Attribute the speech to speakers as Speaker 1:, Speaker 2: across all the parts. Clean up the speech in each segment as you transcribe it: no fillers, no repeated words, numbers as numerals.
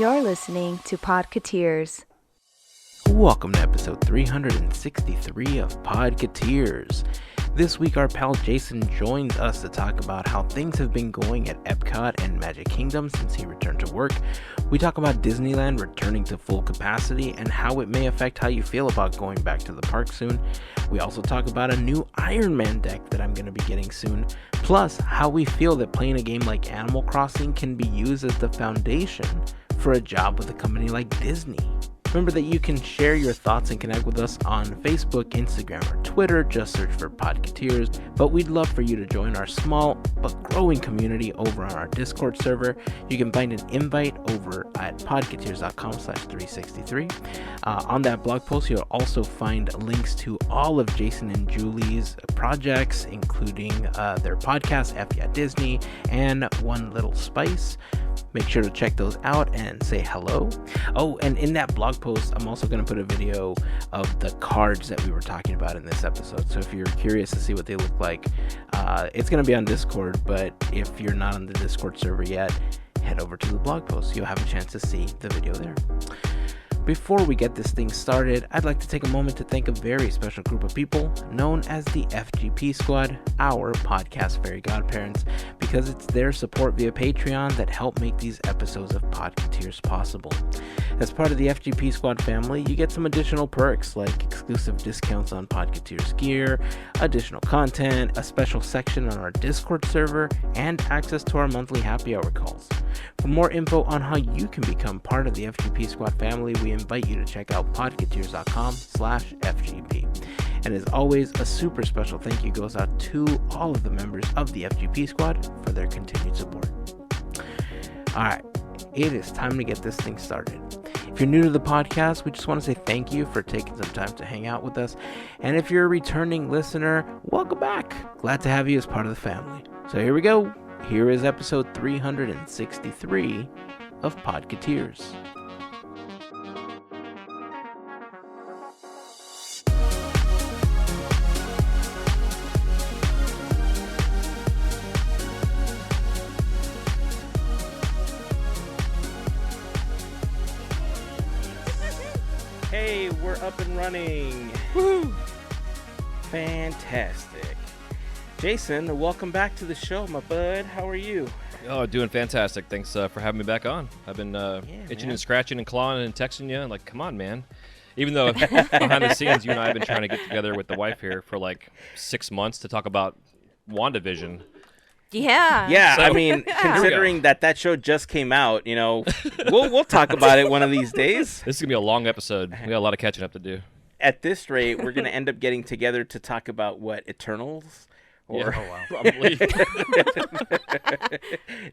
Speaker 1: You're listening to Podketeers.
Speaker 2: Welcome to episode 363 of Podketeers. This week our pal Jason joins us to talk about how things have been going at Epcot and Magic Kingdom since he returned to work. We talk about Disneyland returning to full capacity and how it may affect how you feel about going back to the park soon. We also talk about a new Iron Man deck that I'm going to be getting soon, plus how we feel that playing a game like Animal Crossing can be used as the foundation for a job with a company like Disney. Remember that you can share your thoughts and connect with us on Facebook, Instagram, or Twitter. Just search for Podketeers. But we'd love for you to join our small but growing community over on our Discord server. You can find an invite over at podketeers.com/363. On that blog post, you'll also find links to all of Jason and Julie's projects, including their podcast, F Yeah Disney, and One Little Spice. Make sure to check those out and say hello. Oh, and in that blog post, I'm also going to put a video of the cards that we were talking about in this episode. So if you're curious to see what they look like, it's going to be on Discord. But if you're not on the Discord server yet, head over to the blog post. You'll have a chance to see the video there. Before we get this thing started, I'd like to take a moment to thank a very special group of people known as the FGP Squad, our podcast Fairy Godparents, because it's their support via Patreon that help make these episodes of Podketeers possible. As part of the FGP Squad family, you get some additional perks like exclusive discounts on Podketeers gear, additional content, a special section on our Discord server, and access to our monthly happy hour calls. For more info on how you can become part of the FGP Squad family, we invite you to check out podketeers.com/FGP. And as always, a super special thank you goes out to all of the members of the FGP Squad for their continued support. Alright, it is time to get this thing started. If you're new to the podcast, we just want to say thank you for taking some time to hang out with us. And if you're a returning listener, welcome back. Glad to have you as part of the family. So here we go. Here is episode 363 of Podketeers. Hey, we're up and running. Woo! Fantastic. Jason, welcome back to the show, my bud. How are you?
Speaker 3: Oh, doing fantastic. Thanks for having me back on. I've been itching and scratching and clawing and texting you. Like, come on, man. Even though behind the scenes, you and I have been trying to get together with the wife here for like 6 months to talk about WandaVision.
Speaker 4: Yeah.
Speaker 2: Yeah, so, I mean, considering that show just came out, you know, we'll talk about it one of these days.
Speaker 3: This is going to be a long episode. We got a lot of catching up to do.
Speaker 2: At this rate, we're going to end up getting together to talk about what, Eternals?
Speaker 3: Or... Yeah, probably.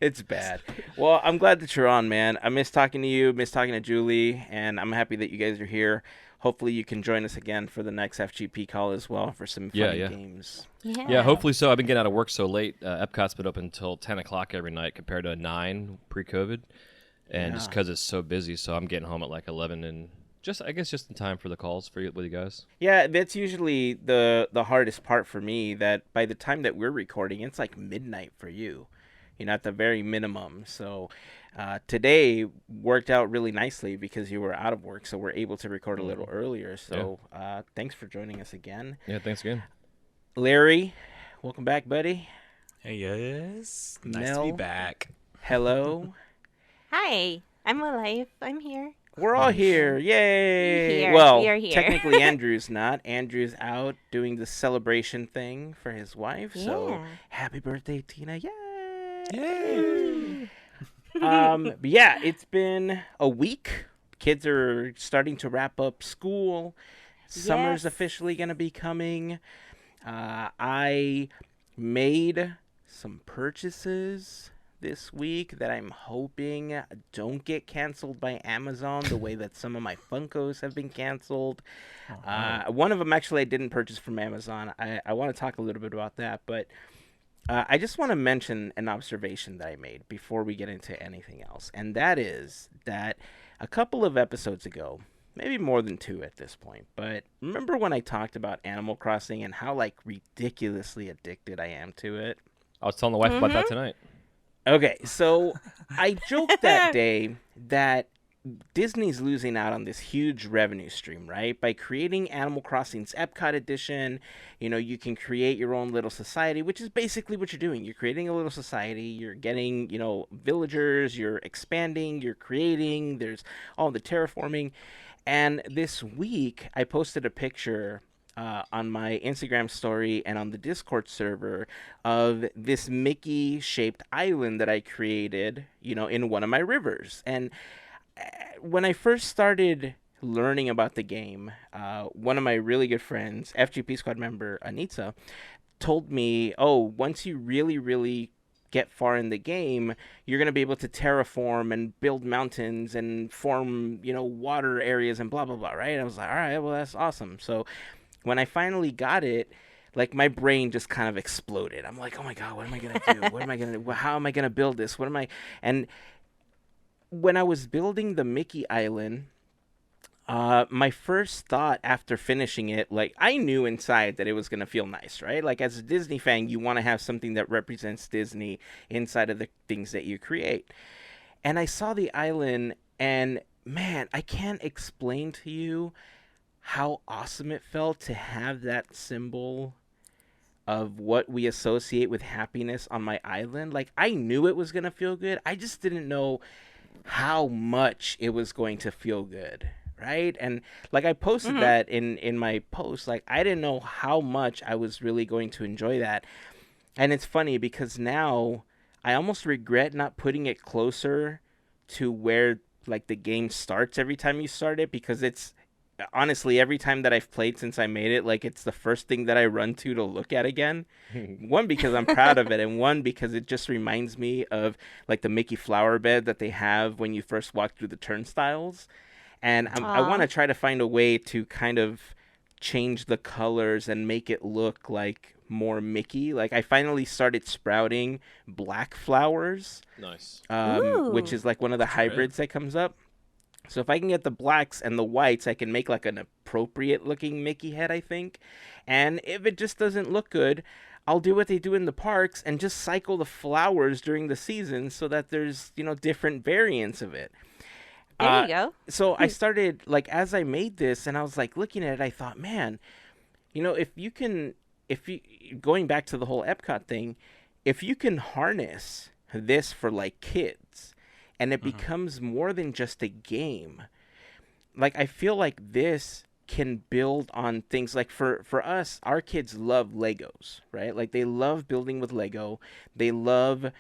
Speaker 2: It's bad. Well, I'm glad that you're on, man. I miss talking to you, miss talking to Julie, and I'm happy that you guys are here. Hopefully you can join us again for the next FGP call as well for some fun games.
Speaker 3: Yeah, hopefully so. I've been getting out of work so late. Epcot's been open until 10 o'clock every night compared to 9 pre-COVID. And just because it's so busy, so I'm getting home at like 11 and just in time for the calls with you guys.
Speaker 2: Yeah, that's usually the hardest part for me, that by the time that we're recording, it's like midnight for you, you know, at the very minimum. So today worked out really nicely because you were out of work, so we're able to record a little earlier. So thanks for joining us again.
Speaker 3: Yeah, thanks again.
Speaker 2: Larry, welcome back, buddy.
Speaker 5: Hey, yes. Nice
Speaker 2: Mel,
Speaker 5: to be back.
Speaker 2: Hello.
Speaker 4: Hi, I'm alive. I'm here.
Speaker 2: We're all here. Yay.
Speaker 4: Here.
Speaker 2: Well,
Speaker 4: We are here.
Speaker 2: Technically Andrew's not. Andrew's out doing the celebration thing for his wife.
Speaker 4: Yeah.
Speaker 2: So happy birthday, Tina. Yay.
Speaker 5: Yay.
Speaker 2: But yeah, it's been a week. Kids are starting to wrap up school. Summer's officially going to be coming. I made some purchases this week that I'm hoping don't get canceled by Amazon the way that some of my Funkos have been canceled. One of them actually I didn't purchase from Amazon. I want to talk a little bit about that, but I just want to mention an observation that I made before we get into anything else, and that is that a couple of episodes ago, maybe more than 2 at this point, but remember when I talked about Animal Crossing and how like ridiculously addicted I am to it?
Speaker 3: I was telling the wife about that tonight.
Speaker 2: Okay, so I joked that day that Disney's losing out on this huge revenue stream, right? By creating Animal Crossing's Epcot edition, you can create your own little society, which is basically what you're doing. You're creating a little society, you're getting, villagers, you're expanding, you're creating, there's all the terraforming. And this week, I posted a picture on my Instagram story and on the Discord server of this Mickey-shaped island that I created, in one of my rivers. And when I first started learning about the game, one of my really good friends, FGP Squad member Anita, told me, once you really, really get far in the game, you're going to be able to terraform and build mountains and form, water areas and blah, blah, blah, right? I was like, all right, well, that's awesome. So when I finally got it, like, my brain just kind of exploded. I'm like, oh my God, what am I going to do? What am I going to do? How am I going to build this? And when I was building the Mickey Island, my first thought after finishing it, like, I knew inside that it was going to feel nice, right? Like, as a Disney fan, you want to have something that represents Disney inside of the things that you create. And I saw the island, and man, I can't explain to you how awesome it felt to have that symbol of what we associate with happiness on my island. Like, I knew it was going to feel good. I just didn't know how much it was going to feel good, right? And like, I posted that in my post, like, I didn't know how much I was really going to enjoy that. And it's funny because now I almost regret not putting it closer to where, like, the game starts every time you start it, because it's honestly, every time that I've played since I made it, like, it's the first thing that I run to look at again. One, because I'm proud of it, and one, because it just reminds me of, like, the Mickey flower bed that they have when you first walk through the turnstiles. And I want to try to find a way to kind of change the colors and make it look like more Mickey. Like, I finally started sprouting black flowers.
Speaker 3: Nice.
Speaker 2: Which is like one of the hybrids that comes up. So if I can get the blacks and the whites, I can make like an appropriate looking Mickey head, I think. And if it just doesn't look good, I'll do what they do in the parks and just cycle the flowers during the season so that there's, different variants of it.
Speaker 4: There you go.
Speaker 2: So I started, like, as I made this and I was like looking at it, I thought, man, going back to the whole Epcot thing, if you can harness this for, like, kids, and it becomes more than just a game. Like, I feel like this can build on things like, for us, our kids love Legos, right? Like, they love building with Lego. They love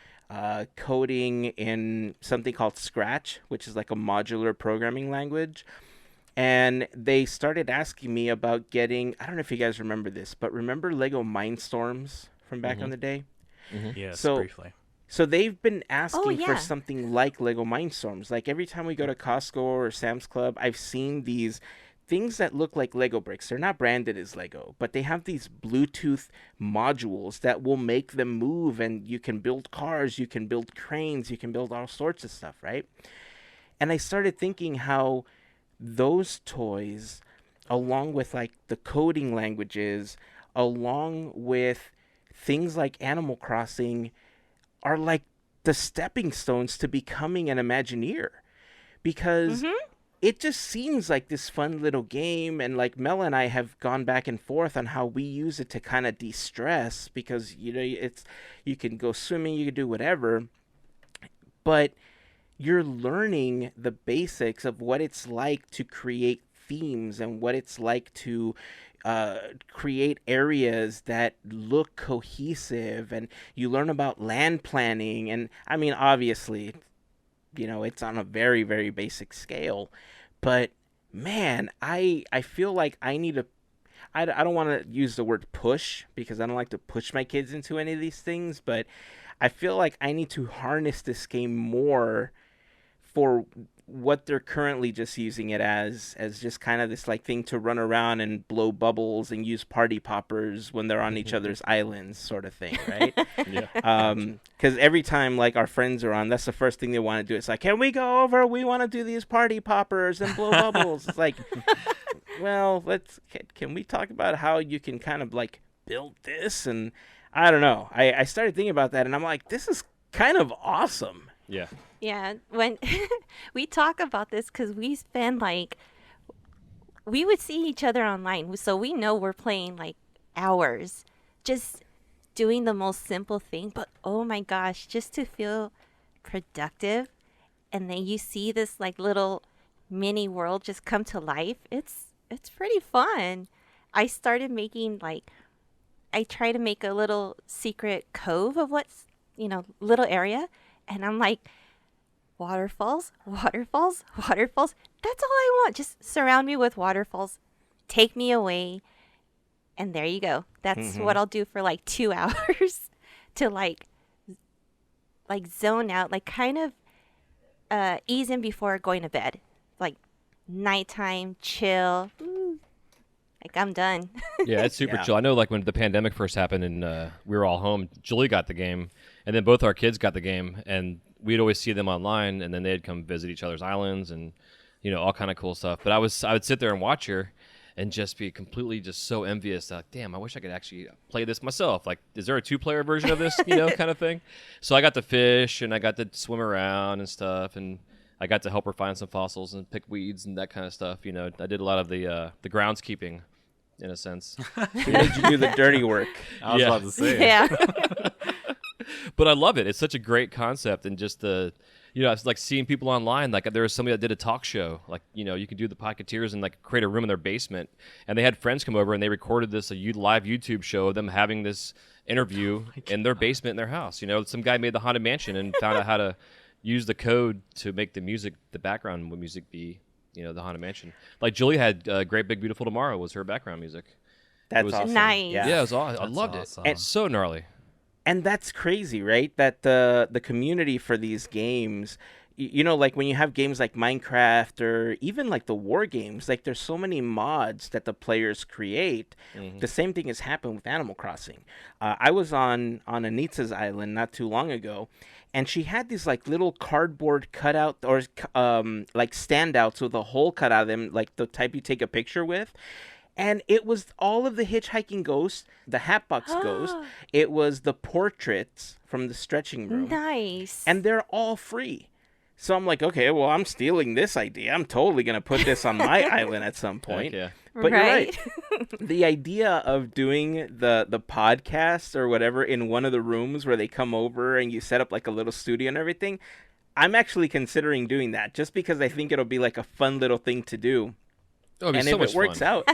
Speaker 2: coding in something called Scratch, which is like a modular programming language. And they started asking me about getting, I don't know if you guys remember this, but remember Lego Mindstorms from back on the day?
Speaker 5: Yes,
Speaker 2: So,
Speaker 5: briefly.
Speaker 2: So they've been asking
Speaker 4: yeah.
Speaker 2: for something like Lego Mindstorms. Like, every time we go to Costco or Sam's Club, I've seen these things that look like Lego bricks. They're not branded as Lego, but they have these Bluetooth modules that will make them move, and you can build cars, you can build cranes, you can build all sorts of stuff, right? And I started thinking how those toys, along with, like, the coding languages, along with things like Animal Crossing, are like the stepping stones to becoming an Imagineer, because it just seems like this fun little game. And like, Mel and I have gone back and forth on how we use it to kind of de-stress, because you can go swimming, you can do whatever, but you're learning the basics of what it's like to create themes and what it's like to create areas that look cohesive, and you learn about land planning. And I mean, obviously, it's on a very, very basic scale, but man, I feel like I need to, I don't want to use the word push, because I don't like to push my kids into any of these things, but I feel like I need to harness this game more for what they're currently just using it as just kind of this, like, thing to run around and blow bubbles and use party poppers when they're on each other's islands, sort of thing, right?
Speaker 3: Yeah.
Speaker 2: Because every time, like, our friends are on, that's the first thing they want to do. It's like, can we go over? We want to do these party poppers and blow bubbles. It's like, well, can we talk about how you can kind of, like, build this? And I don't know. I started thinking about that, and I'm like, this is kind of awesome.
Speaker 3: Yeah.
Speaker 4: Yeah, when we talk about this, because we spend we would see each other online, so we know we're playing like hours, just doing the most simple thing. But oh my gosh, just to feel productive, and then you see this like little mini world just come to life. It's pretty fun. I started making I try to make a little secret cove of what's little area, and I'm like, waterfalls, waterfalls, waterfalls. That's all I want. Just surround me with waterfalls. Take me away. And there you go. That's what I'll do for like 2 hours to like zone out, like kind of ease in before going to bed. Like nighttime, chill. Like I'm done.
Speaker 3: Yeah, it's super
Speaker 2: Yeah.
Speaker 3: chill. I know, like when the pandemic first happened and we were all home, Julie got the game, and then both our kids got the game, and we'd always see them online, and then they'd come visit each other's islands and all kind of cool stuff. But I would sit there and watch her, and just be completely just so envious. Like, damn, I wish I could actually play this myself. Like, is there a 2-player version of this? Kind of thing. So I got to fish and I got to swim around and stuff, and I got to help her find some fossils and pick weeds and that kind of stuff. I did a lot of the groundskeeping, in a sense.
Speaker 2: She made you do the dirty work.
Speaker 5: I was about to say.
Speaker 4: Yeah.
Speaker 3: But I love it. It's such a great concept, and just it's like seeing people online. Like there was somebody that did a talk show. Like you could do the Podketeers and like create a room in their basement, and they had friends come over and they recorded this live YouTube show of them having this interview in their basement in their house. Some guy made the Haunted Mansion and found out how to use the code to make the music, the background music be the Haunted Mansion. Like Julie had Great Big Beautiful Tomorrow was her background music.
Speaker 2: That's
Speaker 3: was
Speaker 2: awesome.
Speaker 4: Nice.
Speaker 2: Yeah.
Speaker 3: Yeah, it was awesome. I
Speaker 5: That's
Speaker 3: loved
Speaker 5: awesome.
Speaker 3: it. It's so gnarly.
Speaker 2: And that's crazy, right? That the community for these games, like when you have games like Minecraft or even like the war games, like there's so many mods that the players create. The same thing has happened with Animal Crossing. I was on Anita's island not too long ago, and she had these like little cardboard cutout or like standouts with a hole cut out of them, like the type you take a picture with. And it was all of the hitchhiking ghosts, the Hatbox Ghost. It was the portraits from the stretching room.
Speaker 4: Nice.
Speaker 2: And they're all free. So I'm like, okay, well, I'm stealing this idea. I'm totally going to put this on my island at some point.
Speaker 3: Heck yeah.
Speaker 2: But you're right. The idea of doing the podcast or whatever in one of the rooms where they come over and you set up like a little studio and everything, I'm actually considering doing that just because I think it'll be like a fun little thing to do.
Speaker 3: Oh,
Speaker 2: And if it works out,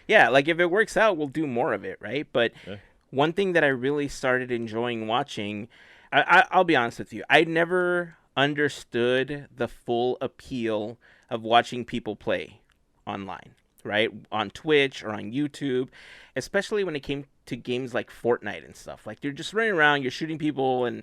Speaker 2: yeah, like if it works out, we'll do more of it, right? But one thing that I really started enjoying watching, I'll be honest with you, I never understood the full appeal of watching people play online, right? On Twitch or on YouTube, especially when it came to games like Fortnite and stuff. Like you're just running around, you're shooting people, and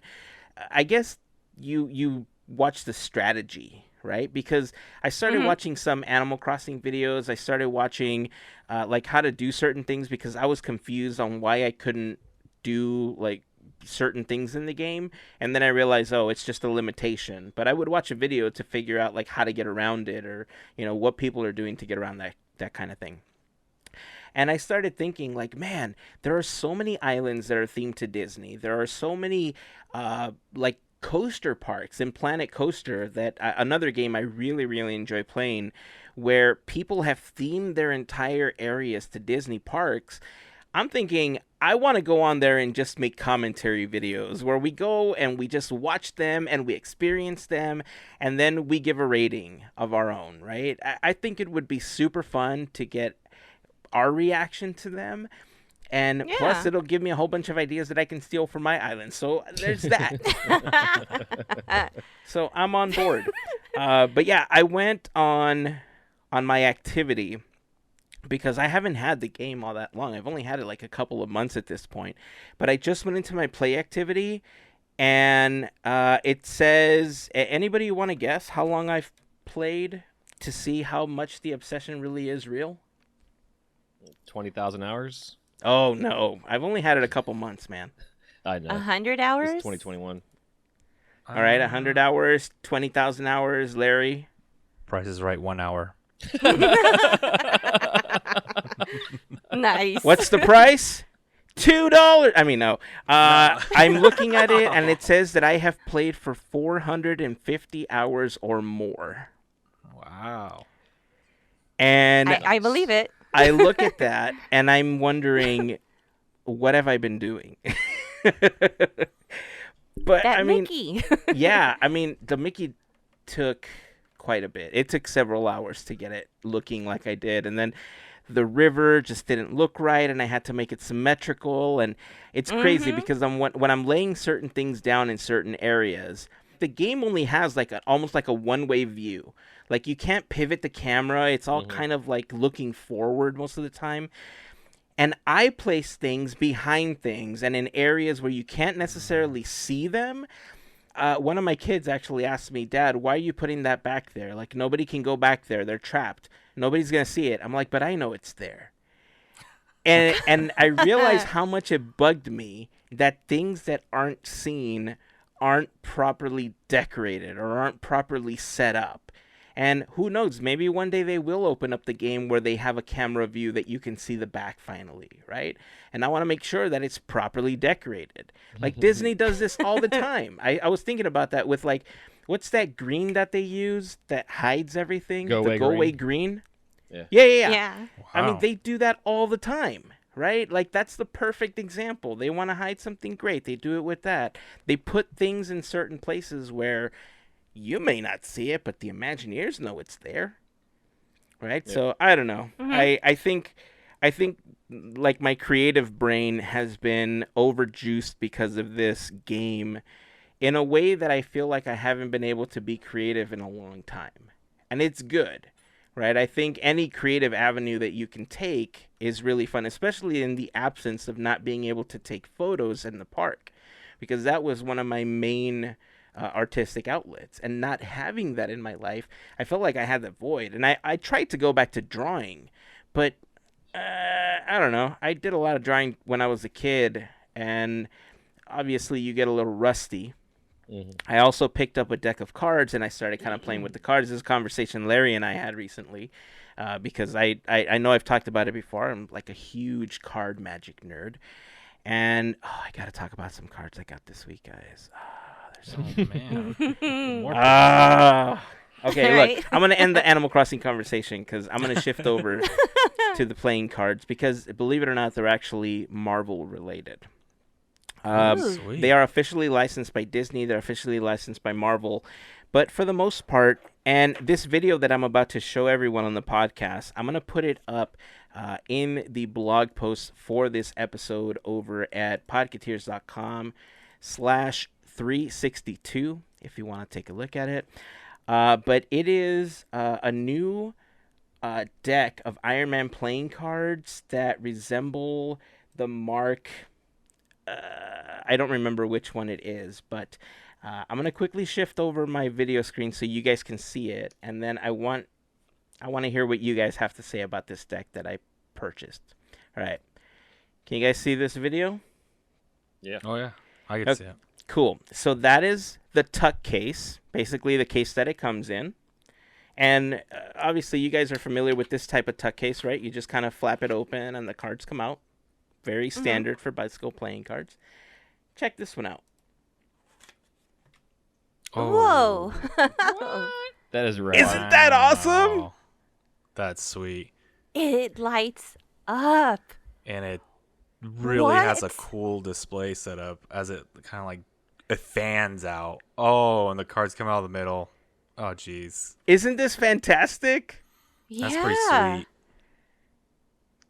Speaker 2: I guess you watch the strategy, right? Because I started watching some Animal Crossing videos. I started watching like how to do certain things because I was confused on why I couldn't do like certain things in the game. And then I realized, oh, it's just a limitation. But I would watch a video to figure out like how to get around it or, what people are doing to get around that kind of thing. And I started thinking like, man, there are so many islands that are themed to Disney. There are so many like coaster parks in Planet Coaster that another game I really, really enjoy playing where people have themed their entire areas to Disney parks. I'm thinking I want to go on there and just make commentary videos where we go and we just watch them and we experience them and then we give a rating of our own, right? I think it would be super fun to get our reaction to them. And plus, it'll give me a whole bunch of ideas that I can steal from my island. So there's that. So I'm on board. But yeah, I went on my activity because I haven't had the game all that long. I've only had it like a couple of months at this point. But I just went into my play activity, and it says, anybody want to guess how long I've played to see how much the obsession really is real?
Speaker 3: 20,000 hours.
Speaker 2: Oh, no. I've only had it a couple months, man.
Speaker 3: I know.
Speaker 4: 100 hours?
Speaker 3: It's 2021.
Speaker 2: All right, 100 hours, 20,000 hours, Larry.
Speaker 5: Price is Right, 1 hour.
Speaker 4: Nice.
Speaker 2: What's the price? $2. I mean, no. I'm looking at it, and it says that I have played for 450 hours or more.
Speaker 5: Wow.
Speaker 2: And
Speaker 4: I believe it.
Speaker 2: I look at that, and I'm wondering, what have I been doing? But
Speaker 4: That
Speaker 2: I mean,
Speaker 4: Mickey.
Speaker 2: yeah, I mean, the Mickey took quite a bit. It took several hours to get it looking like I did, and then the river just didn't look right, and I had to make it symmetrical. And it's crazy because when I'm laying certain things down in certain areas, the game only has like almost like a one-way view. Like you can't pivot the camera. It's all kind of like looking forward most of the time. And I place things behind things and in areas where you can't necessarily see them. One of my kids actually asked me, Dad, why are you putting that back there? Like, nobody can go back there. They're trapped. Nobody's going to see it. I'm like, but I know it's there. And I realized how much it bugged me that things that aren't seen aren't properly decorated or aren't properly set up. And who knows, maybe one day they will open up the game where they have a camera view that you can see the back finally, right? And I want to make sure that it's properly decorated. Like Disney does this all the time. I was thinking about that with like, what's that green that they use that hides everything?
Speaker 3: Go Away
Speaker 2: green.
Speaker 3: Yeah.
Speaker 2: Yeah.
Speaker 4: Yeah.
Speaker 2: I mean,
Speaker 5: Wow.
Speaker 2: they do that all the time, right? Like, that's the perfect example. They want to hide something great. They do it with that. They put things in certain places where you may not see it, but the Imagineers know it's there, right?
Speaker 3: Yep.
Speaker 2: So, I don't know. I think like my creative brain has been overjuiced because of this game in a way that I feel like I haven't been able to be creative in a long time. And it's good, right? I think any creative avenue that you can take is really fun, especially in the absence of not being able to take photos in the park, because that was one of my main artistic outlets. And not having that in my life, I felt like I had that void. And I tried to go back to drawing, but I don't know. I did a lot of drawing when I was a kid, and obviously you get a little rusty. I also picked up a deck of cards, and I started kind of playing with the cards. This is a conversation Larry and I had recently, because I know I've talked about it before. I'm like a huge card magic nerd. And I got to talk about some cards I got this week, guys.
Speaker 5: Oh, man. More
Speaker 2: Okay,
Speaker 4: Right.
Speaker 2: look, I'm going to end the Animal Crossing conversation because I'm going to shift over to the playing cards because, believe it or not, they're actually Marvel related.
Speaker 5: Sweet.
Speaker 2: They are officially licensed by Disney. They're officially licensed by Marvel. But for the most part, and this video that I'm about to show everyone on the podcast, I'm going to put it up in the blog post for this episode over at podketeers.com/362 if you want to take a look at it. But it is a new deck of Iron Man playing cards that resemble the Mark... I don't remember which one it is, but I'm going to quickly shift over my video screen so you guys can see it, and then I want to hear what you guys have to say about this deck that I purchased. All right. Can you guys see this video?
Speaker 3: Yeah.
Speaker 5: Oh, yeah. I can see it.
Speaker 2: Cool. So that is the tuck case, basically the case that it comes in. And obviously you guys are familiar with this type of tuck case, right? You just kind of flap it open and the cards come out. Very standard for bicycle playing cards. Check this one out.
Speaker 5: Oh.
Speaker 4: Whoa.
Speaker 3: That is rad.
Speaker 2: Isn't that awesome?
Speaker 5: Wow. That's sweet.
Speaker 4: It lights up.
Speaker 5: And it really has a
Speaker 4: What?
Speaker 5: cool display setup as it kind of like it fans out. Oh, and the cards come out of the middle. Oh, jeez.
Speaker 2: Isn't this fantastic?
Speaker 5: That's
Speaker 4: Yeah.
Speaker 5: pretty sweet.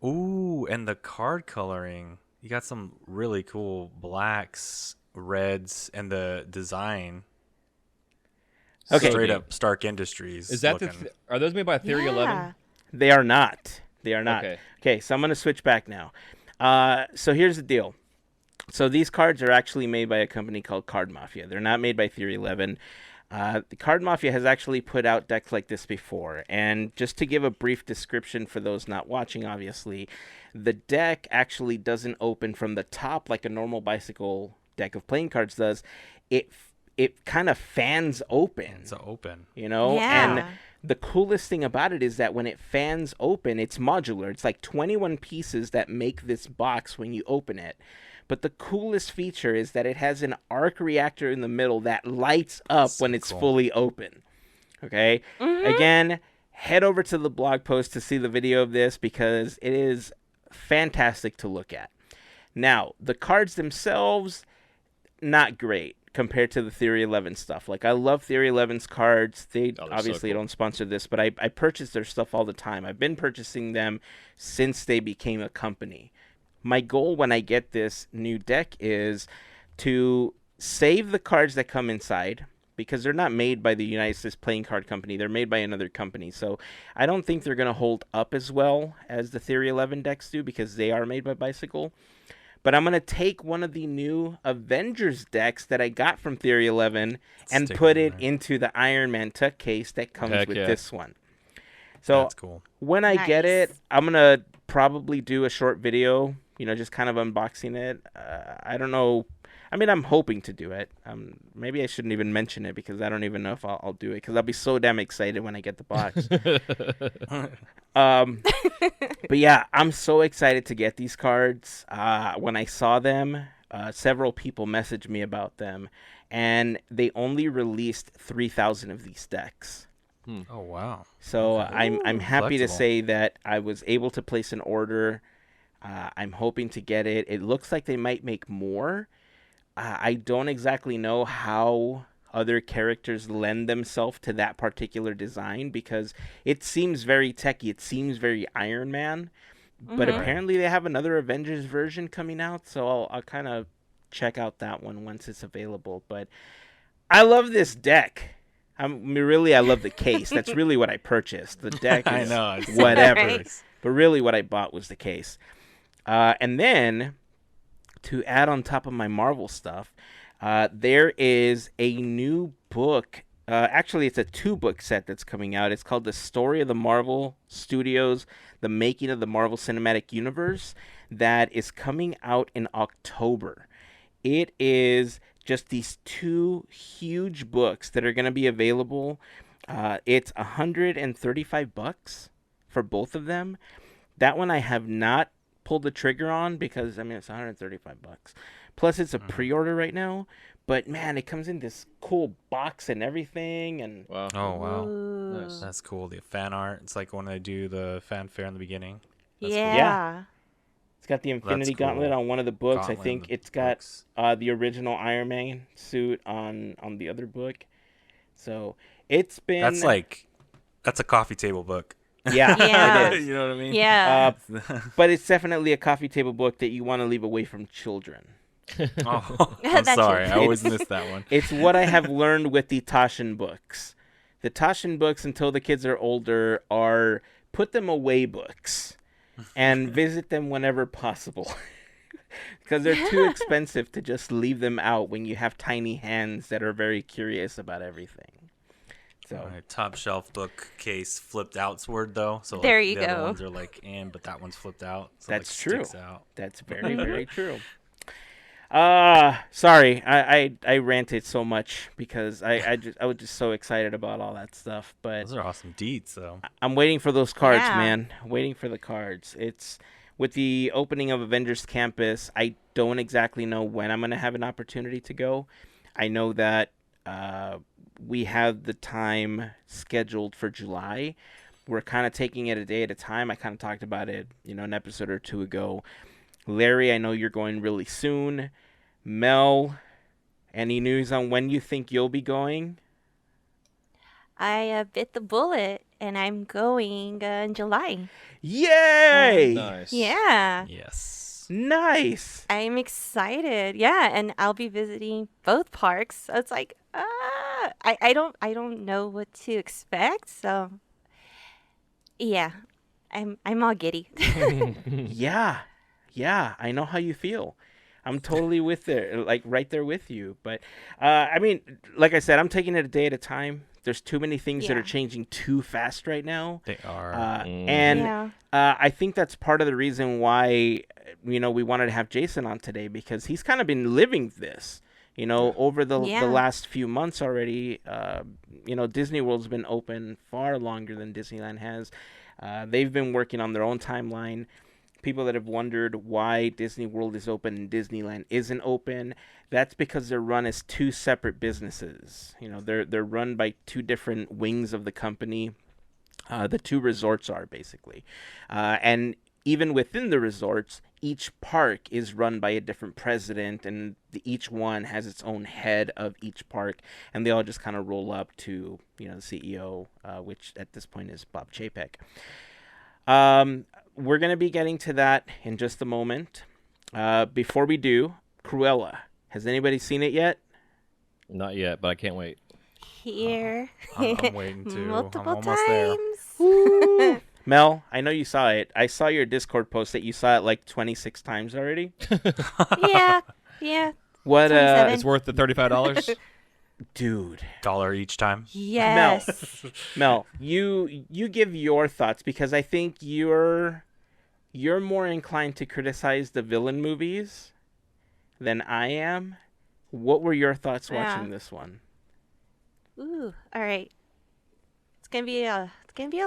Speaker 5: Ooh, and the card coloring. You got some really cool blacks, reds, and the design.
Speaker 2: Okay.
Speaker 5: Straight up Stark Industries.
Speaker 3: Is that
Speaker 5: looking.
Speaker 3: are those made by Theory 11?
Speaker 2: They are not. They are not.
Speaker 3: Okay.
Speaker 2: Okay, so I'm going to switch back now. So here's the deal. So these cards are actually made by a company called Card Mafia. They're not made by Theory 11. The Card Mafia has actually put out decks like this before. And just to give a brief description for those not watching, obviously, the deck actually doesn't open from the top like a normal bicycle deck of playing cards does. it kind of fans open.
Speaker 5: It's open.
Speaker 2: You know?
Speaker 4: Yeah.
Speaker 2: And the coolest thing about it is that when it fans open, it's modular. It's like 21 pieces that make this box when you open it. But the coolest feature is that it has an arc reactor in the middle that lights up when it's fully open. Okay? Again, head over to the blog post to see the video of this because it is fantastic to look at. Now, the cards themselves, not great compared to the Theory 11 stuff. Like, I love Theory 11's cards. They obviously don't sponsor this, but I purchase their stuff all the time. I've been purchasing them since they became a company. My goal when I get this new deck is to save the cards that come inside, because they're not made by the United States Playing Card Company. They're made by another company. So I don't think they're going to hold up as well as the Theory 11 decks do, because they are made by Bicycle. But I'm going to take one of the new Avengers decks that I got from Theory 11 and put it into the Iron Man tuck case that comes with this one. So
Speaker 5: that's cool.
Speaker 2: When I get it, I'm going to probably do a short video, you know, just kind of unboxing it. I don't know. I mean, I'm hoping to do it. Maybe I shouldn't even mention it because I don't even know if I'll do it, because I'll be so damn excited when I get the box. But yeah, I'm so excited to get these cards. When I saw them, several people messaged me about them, and they only released 3,000 of these decks.
Speaker 5: Oh, wow.
Speaker 2: So I'm happy to say that I was able to place an order. I'm hoping to get it. It looks like they might make more. I don't exactly know how other characters lend themselves to that particular design, because it seems very techy. It seems very Iron Man. But apparently they have another Avengers version coming out, so I'll kind of check out that one once it's available. But I love this deck. I love the case. That's really what I purchased. The deck is whatever.
Speaker 4: Right.
Speaker 2: But really what I bought was the case. And then, to add on top of my Marvel stuff, there is a new book. Actually, it's a 2-book set that's coming out. It's called The Story of the Marvel Studios, The Making of the Marvel Cinematic Universe, that is coming out in October. It is just these 2 huge books that are going to be available. It's $135 for both of them. That one I have not pulled the trigger on because, I mean, it's $135. Plus, it's a pre-order right now. But, man, it comes in this cool box and everything. And
Speaker 3: Wow.
Speaker 5: Oh, wow.
Speaker 3: Nice.
Speaker 5: That's cool. The fan art. It's like when they do the fanfare in the beginning. That's
Speaker 4: Yeah.
Speaker 5: cool.
Speaker 2: Yeah. It's got the Infinity
Speaker 5: cool.
Speaker 2: Gauntlet on one of the books.
Speaker 5: Gauntlet
Speaker 2: I think
Speaker 5: in the
Speaker 2: it's got
Speaker 5: books.
Speaker 2: the original Iron Man suit on the other book. So it's been...
Speaker 5: That's a coffee table book.
Speaker 2: Yeah,
Speaker 4: Yeah.
Speaker 2: it is.
Speaker 5: You know what I mean?
Speaker 4: Yeah.
Speaker 2: But it's definitely a coffee table book that you want to leave away from children.
Speaker 5: Oh, I'm
Speaker 4: That's
Speaker 5: sorry.
Speaker 4: it.
Speaker 5: I always miss that one.
Speaker 2: It's what I have learned with the Taschen books. The Taschen books, until the kids are older, are put them away books and visit them whenever possible. Because they're too expensive to just leave them out when you have tiny hands that are very curious about everything. So
Speaker 5: My top shelf bookcase flipped outward though, so
Speaker 4: There
Speaker 5: like,
Speaker 4: you
Speaker 5: the other
Speaker 4: go.
Speaker 5: ones are like in, but that one's flipped out. So
Speaker 2: That's
Speaker 5: it, like,
Speaker 2: true.
Speaker 5: sticks out.
Speaker 2: that's very, very true. Sorry, I ranted so much because I was just so excited about all that stuff. But
Speaker 5: Those are awesome deets though.
Speaker 2: I'm waiting for those cards,
Speaker 4: Yeah.
Speaker 2: man. Waiting for the cards. It's with the opening of Avengers Campus. I don't exactly know when I'm gonna have an opportunity to go. I know that we have the time scheduled for July. We're kind of taking it a day at a time. I kind of talked about it, an episode or two ago. Larry, I know you're going really soon. Mel, any news on when you think you'll be going?
Speaker 4: I bit the bullet, and I'm going in July.
Speaker 2: Yay!
Speaker 3: Nice.
Speaker 4: Yeah.
Speaker 5: Yes.
Speaker 2: Nice.
Speaker 4: I'm excited. Yeah, and I'll be visiting both parks. So it's like, I don't know what to expect. So, yeah, I'm all giddy.
Speaker 2: Yeah, I know how you feel. I'm totally right there with you. But, I mean, like I said, I'm taking it a day at a time. There's too many things that are
Speaker 4: Yeah.
Speaker 2: changing too fast right now.
Speaker 5: They are.
Speaker 2: And
Speaker 4: Yeah.
Speaker 2: I think that's part of the reason why, we wanted to have Jason on today, because he's kind of been living this. Over the
Speaker 4: Yeah.
Speaker 2: last few months already, Disney World's been open far longer than Disneyland has. They've been working on their own timeline. People that have wondered why Disney World is open and Disneyland isn't open, that's because they're run as two separate businesses. They're run by two different wings of the company. The two resorts are basically. And even within the resorts, each park is run by a different president, and each one has its own head of each park, and they all just kind of roll up to the CEO, which at this point is Bob Chapek. We're going to be getting to that in just a moment. Before we do, Cruella. Has anybody seen it yet?
Speaker 3: Not yet, but I can't wait.
Speaker 4: Here.
Speaker 5: I'm waiting to.
Speaker 4: Multiple
Speaker 5: I'm almost there.
Speaker 4: times.
Speaker 2: Mel, I know you saw it. I saw your Discord post that you saw it like 26 times already.
Speaker 4: Yeah.
Speaker 2: What?
Speaker 4: 27.
Speaker 3: It's worth the $35.
Speaker 2: Dude.
Speaker 5: $1 each time.
Speaker 4: Yes.
Speaker 2: Mel, you give your thoughts, because I think you're more inclined to criticize the villain movies than I am. What were your thoughts watching this one?
Speaker 4: Ooh. All right. It's gonna be a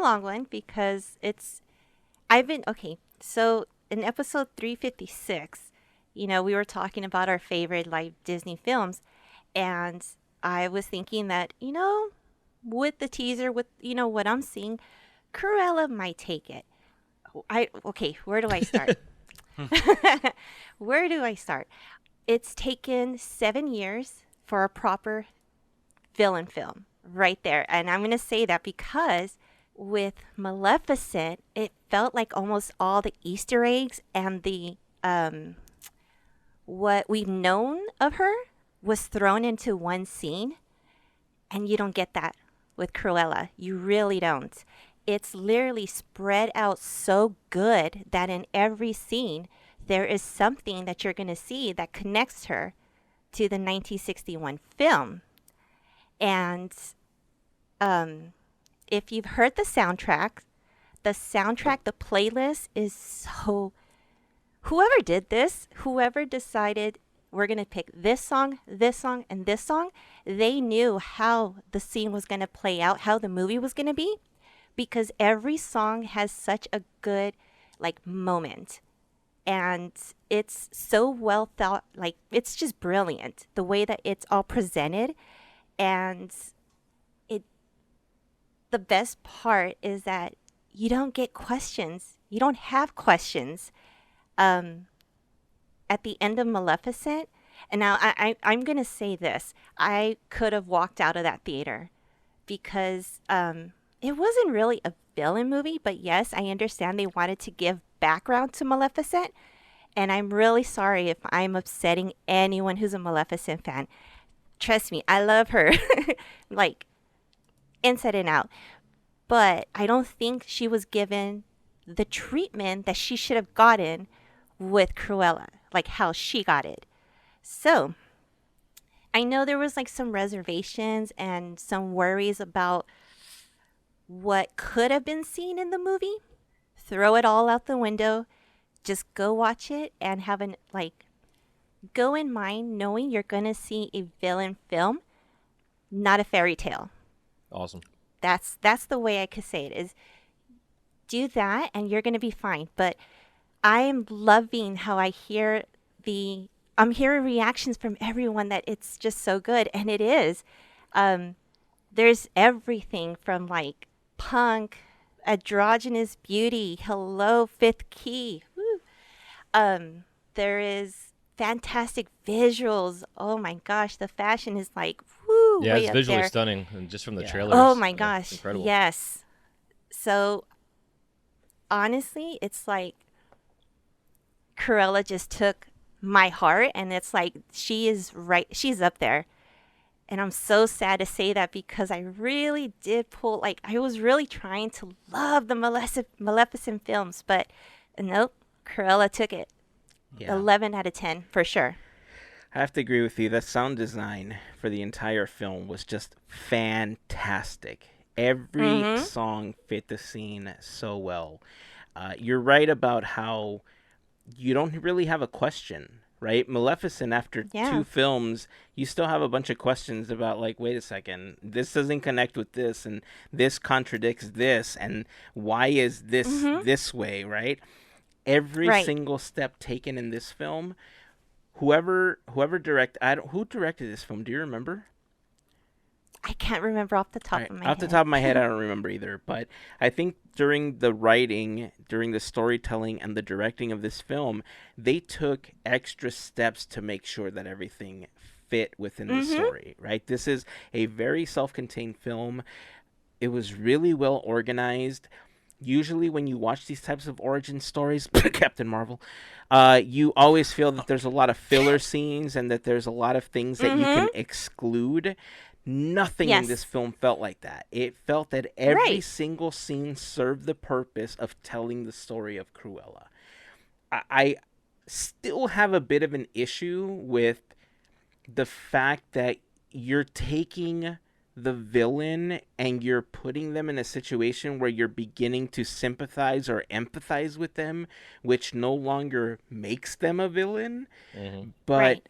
Speaker 4: long one because okay. So in episode 356, we were talking about our favorite Disney films, and I was thinking that with the teaser, with what I'm seeing, Cruella might take it. Okay, where do I start? Where do I start? It's taken 7 years for a proper villain film right there. And I'm going to say that because with Maleficent, it felt like almost all the Easter eggs and the what we've known of her was thrown into one scene. And you don't get that with Cruella. You really don't. It's literally spread out so good that in every scene, there is something that you're going to see that connects her to the 1961 film. And if you've heard the soundtrack, the playlist is so... Whoever did this, whoever decided we're going to pick this song, and this song, they knew how the scene was going to play out, how the movie was going to be, because every song has such a good, moment. And it's so well thought, it's just brilliant, the way that it's all presented. And the best part is that you don't get questions. You don't have questions. At the end of Maleficent, and now I'm going to say this. I could have walked out of that theater because it wasn't really a villain movie, but yes, I understand they wanted to give background to Maleficent, and I'm really sorry if I'm upsetting anyone who's a Maleficent fan. Trust me, I love her, inside and out. But I don't think she was given the treatment that she should have gotten with Cruella, how she got it. So, I know there was some reservations and some worries about what could have been seen in the movie. Throw it all out the window. Just go watch it and have go in mind knowing you're going to see a villain film, not a fairy tale.
Speaker 3: Awesome.
Speaker 4: That's the way I could say it, is do that and you're going to be fine. But I am loving how I'm hearing reactions from everyone that it's just so good. And it is. There's everything from punk, androgynous beauty, hello, fifth key. Woo. There is fantastic visuals. Oh my gosh, the fashion is woo.
Speaker 3: Yeah,
Speaker 4: way
Speaker 3: it's
Speaker 4: up
Speaker 3: visually
Speaker 4: there.
Speaker 3: stunning, and just from the trailers.
Speaker 4: Oh my
Speaker 3: yeah,
Speaker 4: gosh,
Speaker 3: incredible.
Speaker 4: yes. So honestly, it's Cruella just took my heart, and it's she is right. She's up there. And I'm so sad to say that because I really did pull, I was really trying to love the Maleficent films, but nope, Cruella took it.
Speaker 2: Yeah.
Speaker 4: 11 out of 10 for sure.
Speaker 2: I have to agree with you. The sound design for the entire film was just fantastic. Every song fit the scene so well. You're right about how you don't really have a question right? Maleficent, after
Speaker 4: Yeah.
Speaker 2: 2 films, you still have a bunch of questions about, like, wait a second, this doesn't connect with this, and this contradicts this, and why is this this way, right? Every
Speaker 4: Right.
Speaker 2: single step taken in this film, who directed this film? Do you remember?
Speaker 4: I can't remember off the top
Speaker 2: Right.
Speaker 4: of my
Speaker 2: Off
Speaker 4: head.
Speaker 2: the top of my head, I don't remember either. But I think during the writing, during the storytelling, and the directing of this film, they took extra steps to make sure that everything fit within the story, right? This is a very self-contained film. It was really well organized. Usually when you watch these types of origin stories, Captain Marvel, you always feel that there's a lot of filler scenes and that there's a lot of things that you can exclude. Nothing in
Speaker 4: Yes.
Speaker 2: this film felt like that. It felt that every
Speaker 4: Right.
Speaker 2: single scene served the purpose of telling the story of Cruella. I still have a bit of an issue with the fact that you're taking the villain and you're putting them in a situation where you're beginning to sympathize or empathize with them, which no longer makes them a villain. But
Speaker 4: Right.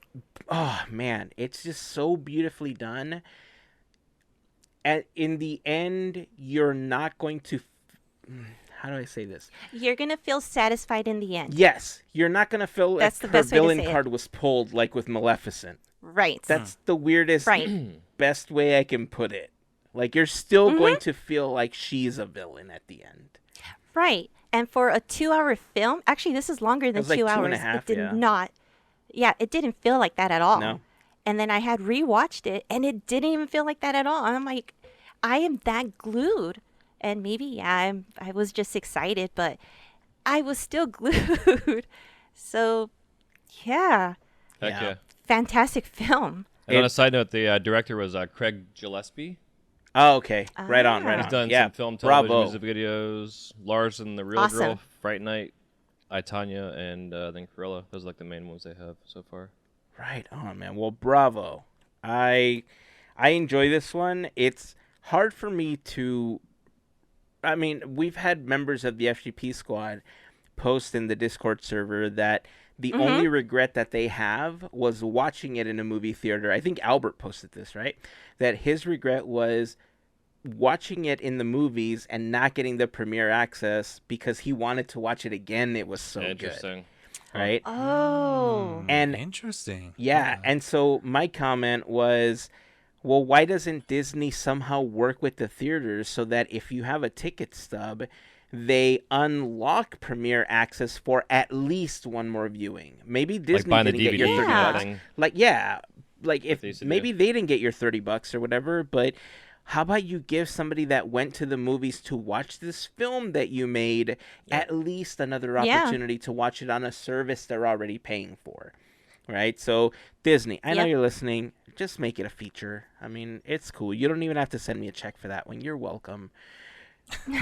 Speaker 2: oh man, it's just so beautifully done. And in the end, you're not going to how do I say this?
Speaker 4: You're gonna feel satisfied in the end.
Speaker 2: Yes, you're not going to feel like
Speaker 4: That's the
Speaker 2: her
Speaker 4: best way to
Speaker 2: villain
Speaker 4: say it.
Speaker 2: card was pulled like with Maleficent.
Speaker 4: Right.
Speaker 2: That's the weirdest,
Speaker 4: Right.
Speaker 2: best way I can put it. Like, you're still going to feel like she's a villain at the end.
Speaker 4: Right. And for a 2-hour film, actually, this is longer than
Speaker 2: was like
Speaker 4: 2
Speaker 2: 2
Speaker 4: hours.
Speaker 2: and a half,
Speaker 4: it did
Speaker 2: yeah.
Speaker 4: not. Yeah, it didn't feel like that at all.
Speaker 2: No.
Speaker 4: And then I had rewatched it, and it didn't even feel like that at all. I'm like, I am that glued. And maybe, yeah, I was just excited, but I was still glued. So, yeah,
Speaker 3: Heck
Speaker 2: Yeah.
Speaker 3: yeah.
Speaker 4: fantastic film.
Speaker 3: And on a side note, the director was Craig Gillespie.
Speaker 2: Oh, okay. Right on, right
Speaker 3: He's
Speaker 2: on.
Speaker 3: done
Speaker 2: Yeah,
Speaker 3: some film, television,
Speaker 2: bravo.
Speaker 3: music videos, Lars and the Real
Speaker 4: Awesome.
Speaker 3: Girl, Fright Night, I, Tanya, and then Cruella. Those are like the main ones they have so far.
Speaker 2: Right on, man. Well, bravo. I enjoy this one. It's hard for me to... I mean, we've had members of the FGP Squad post in the Discord server that the only regret that they have was watching it in a movie theater. I think Albert posted this, right? That his regret was watching it in the movies and not getting the premiere access because he wanted to watch it again. It was so good,
Speaker 3: Interesting.
Speaker 2: right?
Speaker 4: Oh.
Speaker 2: And
Speaker 5: Interesting.
Speaker 2: yeah, and so my comment was, well, why doesn't Disney somehow work with the theaters so that if you have a ticket stub, they unlock premiere access for at least one more viewing? Maybe Disney
Speaker 3: buying the
Speaker 2: didn't get your
Speaker 3: DVD
Speaker 2: 30
Speaker 4: Yeah.
Speaker 2: bucks.
Speaker 3: thing.
Speaker 2: Like, yeah, like if
Speaker 3: They used to do.
Speaker 2: maybe they didn't get your 30 bucks or whatever, but how about you give somebody that went to the movies to watch this film that you made at least another
Speaker 4: Yeah.
Speaker 2: opportunity to watch it on a service they're already paying for, right? So Disney, I know
Speaker 4: Yep.
Speaker 2: you're listening. Just make it a feature. I mean, it's cool. You don't even have to send me a check for that one. You're welcome.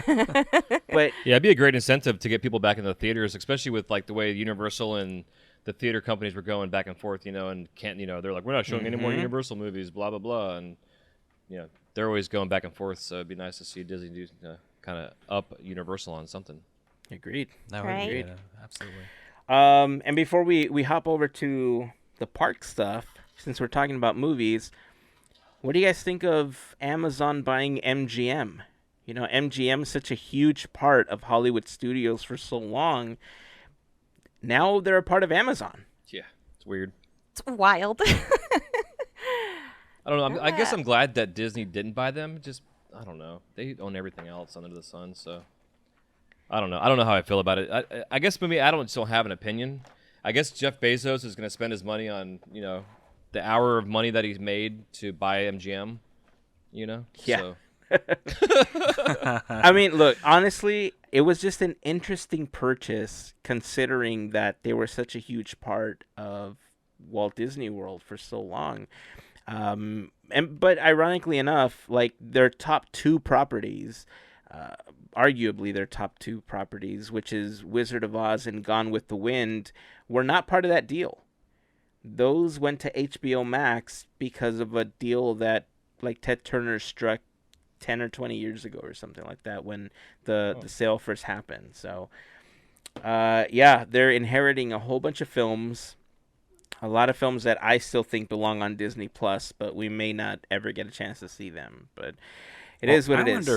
Speaker 2: But
Speaker 3: Yeah, it'd be a great incentive to get people back in the theaters, especially with like the way Universal and the theater companies were going back and forth, and they're like, we're not showing any more Universal movies, blah blah blah, and they're always going back and forth. So it'd be nice to see Disney do kind of up Universal on something.
Speaker 2: agreed.
Speaker 5: That would
Speaker 4: Right.
Speaker 5: be good. Absolutely.
Speaker 2: And before we hop over to the park stuff, since we're talking about movies, what do you guys think of Amazon buying MGM? MGM is such a huge part of Hollywood studios for so long. Now they're a part of Amazon.
Speaker 3: Yeah, it's weird.
Speaker 4: It's wild.
Speaker 3: I don't know. I guess I'm glad that Disney didn't buy them. Just I don't know. They own everything else under the sun, so I don't know. I don't know how I feel about it. I guess maybe I don't still have an opinion. I guess Jeff Bezos is going to spend his money on the hour of money that he's made to buy MGM.
Speaker 2: Yeah.
Speaker 3: So,
Speaker 2: I mean, look, honestly, it was just an interesting purchase considering that they were such a huge part of Walt Disney World for so long. But ironically enough, like their top 2 properties, arguably their top 2 properties, which is Wizard of Oz and Gone with the Wind, were not part of that deal. Those went to HBO Max because of a deal that like Ted Turner struck 10 or 20 years ago or something like that when the sale first happened. So, yeah, they're inheriting a whole bunch of films. A lot of films that I still think belong on Disney Plus, but we may not ever get a chance to see them. But it is what it is.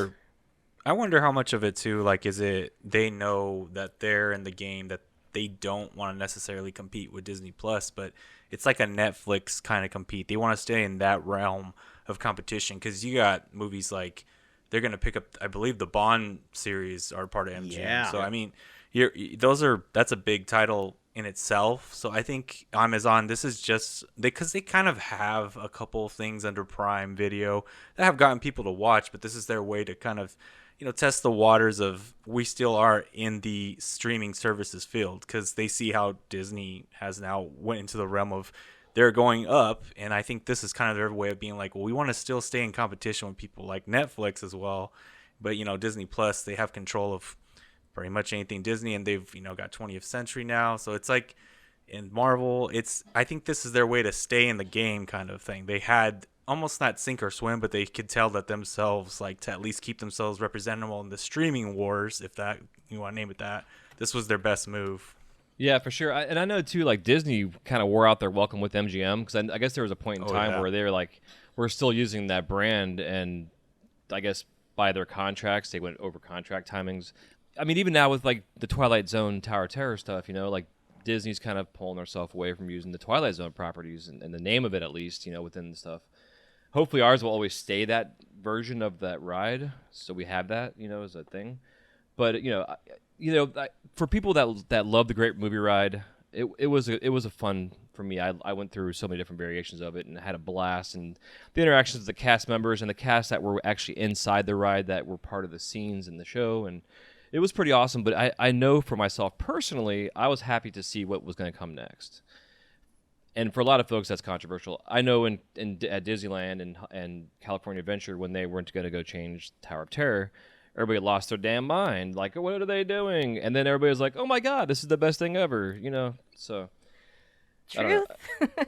Speaker 5: I wonder how much of it too, like, is it they know that they're in the game, that they don't want to necessarily compete with Disney Plus, but it's like a Netflix kind of compete. They want to stay in that realm of competition because you got movies like they're going to pick up, I believe the Bond series are part of MGM.
Speaker 2: Yeah.
Speaker 5: So I mean, that's a big title in itself. So I think Amazon, this is just because they kind of have a couple things under Prime Video that have gotten people to watch, but this is their way to kind of, test the waters of we still are in the streaming services field, because they see how Disney has now went into the realm of they're going up, and I think this is kind of their way of being like, well, we want to still stay in competition with people like Netflix as well, but Disney Plus, they have control of pretty much anything Disney, and they've got 20th Century now, so it's like in Marvel, I think this is their way to stay in the game kind of thing. They had almost not sink or swim, but they could tell that themselves, like, to at least keep themselves representable in the streaming wars, if that you want to name it that. This was their best move.
Speaker 3: Yeah, for sure. And I know too, like Disney kind of wore out their welcome with MGM, because I guess there was a point in time where they were like, we're still using that brand, and I guess by their contracts they went over contract timings. I mean, even now with like the Twilight Zone Tower of Terror stuff, like Disney's kind of pulling herself away from using the Twilight Zone properties and the name of it, at least, within the stuff. Hopefully ours will always stay that version of that ride, so we have that, as a thing. But for people that love the Great Movie Ride, it was a fun for me. I went through so many different variations of it and had a blast, and the interactions with the cast members and the cast that were actually inside the ride that were part of the scenes in the show, and it was pretty awesome. But I know for myself personally, I was happy to see what was going to come next. And for a lot of folks, that's controversial. I know at Disneyland and California Adventure, when they weren't going to go change Tower of Terror, everybody lost their damn mind. Like, what are they doing? And then everybody was like, oh my God, this is the best thing ever, So
Speaker 4: Truth.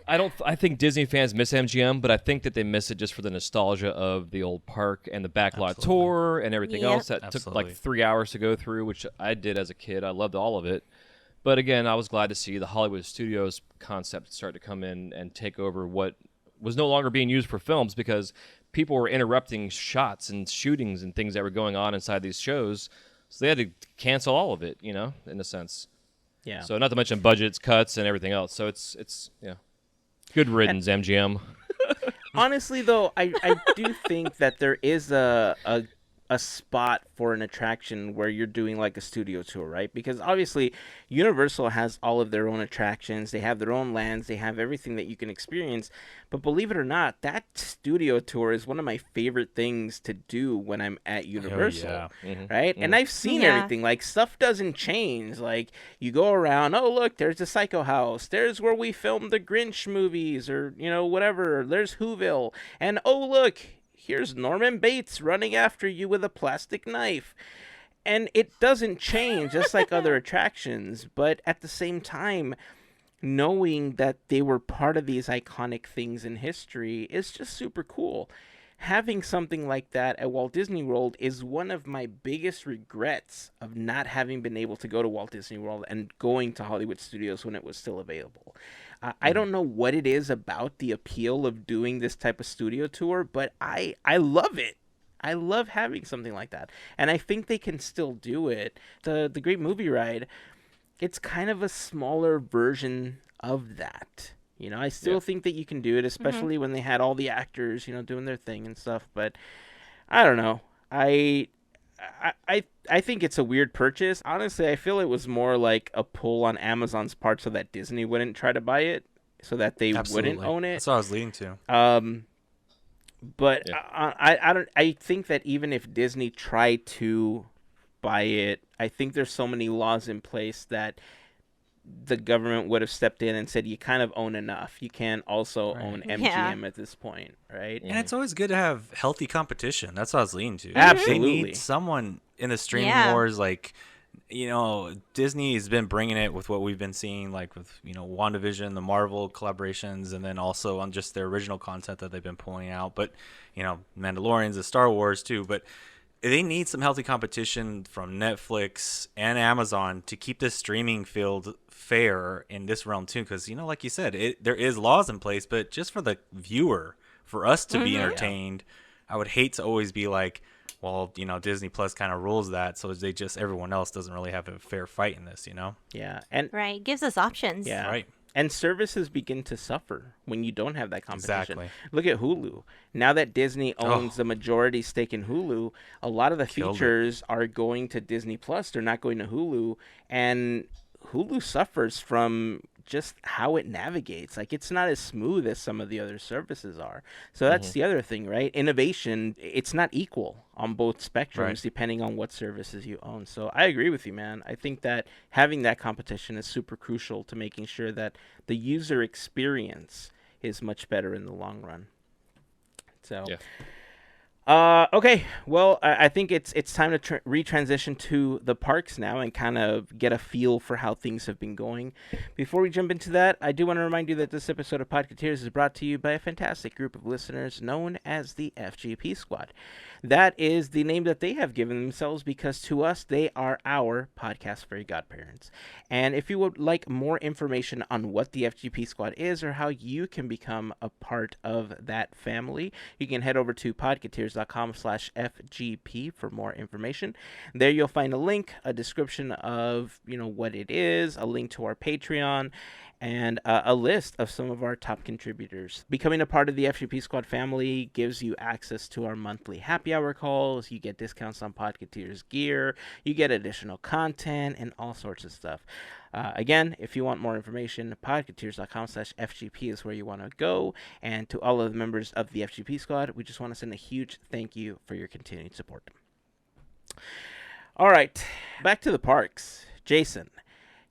Speaker 3: I think Disney fans miss MGM, but I think that they miss it just for the nostalgia of the old park and the backlot tour and everything else that took like 3 hours to go through, which I did as a kid. I loved all of it. But again, I was glad to see the Hollywood Studios concept start to come in and take over what was no longer being used for films, because people were interrupting shots and shootings and things that were going on inside these shows. So they had to cancel all of it, in a sense.
Speaker 2: Yeah.
Speaker 3: So not to mention budgets, cuts, and everything else. So it's good riddance, MGM.
Speaker 2: Honestly, though, I do think that there is a spot for an attraction where you're doing like a studio tour, right? Because obviously Universal has all of their own attractions, they have their own lands, they have everything that you can experience. But believe it or not, that studio tour is one of my favorite things to do when I'm at Universal, right? Mm-hmm. And I've seen everything. Like, stuff doesn't change. Like, you go around, oh look, there's the Psycho House, there's where we filmed the Grinch movies, or whatever, there's Whoville, and oh look, here's Norman Bates running after you with a plastic knife. And it doesn't change, just like other attractions. But at the same time, knowing that they were part of these iconic things in history is just super cool. Having something like that at Walt Disney World is one of my biggest regrets of not having been able to go to Walt Disney World and going to Hollywood Studios when it was still available. I don't know what it is about the appeal of doing this type of studio tour, but I love it. I love having something like that. And I think they can still do it. The Great Movie Ride, it's kind of a smaller version of that. I still think that you can do it, especially when they had all the actors, doing their thing and stuff. But I don't know. I think it's a weird purchase. Honestly, I feel it was more like a pull on Amazon's part so that Disney wouldn't try to buy it, so that they wouldn't own it.
Speaker 5: That's what I was leading to.
Speaker 2: But I think that even if Disney tried to buy it, I think there's so many laws in place that the government would have stepped in and said, you kind of own enough. You can't also own MGM at this point, right?
Speaker 5: And it's always good to have healthy competition. That's what I was leading to.
Speaker 2: Absolutely.
Speaker 5: They need someone in the streaming wars, like, Disney has been bringing it with what we've been seeing, like with, WandaVision, the Marvel collaborations, and then also on just their original content that they've been pulling out. But, Mandalorian's, the Star Wars too. But they need some healthy competition from Netflix and Amazon to keep this streaming field fair in this realm too. Because like you said, there is laws in place, but just for the viewer, for us to be entertained, I would hate to always be like, well, Disney Plus kind of rules that, so everyone else doesn't really have a fair fight in this,
Speaker 2: Yeah, and
Speaker 4: Right. Gives us options.
Speaker 2: yeah,
Speaker 5: Right.
Speaker 2: And services begin to suffer when you don't have that competition.
Speaker 5: Exactly.
Speaker 2: Look at Hulu. Now that Disney owns the majority stake in Hulu, a lot of the
Speaker 5: Killed it.
Speaker 2: features are going to Disney Plus. They're not going to Hulu, and Hulu suffers from just how it navigates. Like, it's not as smooth as some of the other services are. So that's the other thing, right? Innovation, it's not equal on both spectrums,
Speaker 5: Right.
Speaker 2: depending on what services you own. So I agree with you, man. I think that having that competition is super crucial to making sure that the user experience is much better in the long run. So
Speaker 3: Yeah.
Speaker 2: Okay, well, I think it's time to retransition to the parks now and kind of get a feel for how things have been going. Before we jump into that, I do want to remind you that this episode of Podketeers is brought to you by a fantastic group of listeners known as the FGP Squad. That is the name that they have given themselves because to us, they are our podcast Fairy Godparents. And if you would like more information on what the FGP Squad is or how you can become a part of that family, you can head over to podketeers.com/FGP for more information. There you'll find a link, a description of what it is, a link to our Patreon, and a list of some of our top contributors. Becoming a part of the FGP Squad family gives you access to our monthly happy hour calls. You get discounts on Podketeers gear. You get additional content and all sorts of stuff. Again, if you want more information, podketeers.com/FGP is where you want to go. And to all of the members of the FGP Squad, we just want to send a huge thank you for your continued support. All right, back to the parks. Jason,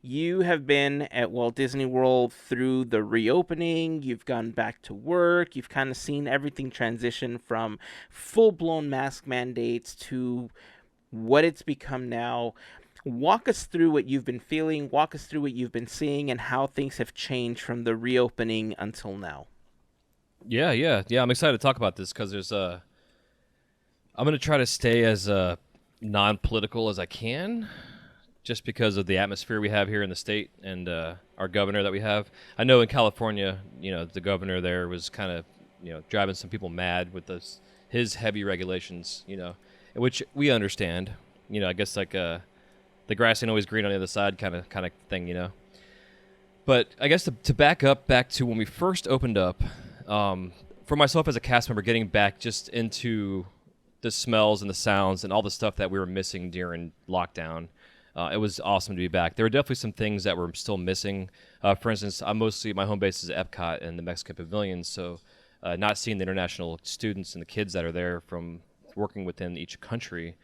Speaker 2: you have been at Walt Disney World through the reopening. You've gone back to work. You've kind of seen everything transition from full-blown mask mandates to what it's become now. Walk us through what you've been feeling. Walk us through what you've been seeing and how things have changed from the reopening until now.
Speaker 3: Yeah. I'm excited to talk about this because I'm going to try to stay as non-political as I can, just because of the atmosphere we have here in the state and our governor that we have. I know in California, the governor there was kind of, driving some people mad with his heavy regulations, which we understand. I guess like the grass ain't always green on the other side kind of thing, But I guess to back to when we first opened up, for myself as a cast member, getting back just into the smells and the sounds and all the stuff that we were missing during lockdown. It was awesome to be back. There were definitely some things that were still missing. For instance, my home base is Epcot and the Mexican Pavilion, so not seeing the international students and the kids that are there from working within each country,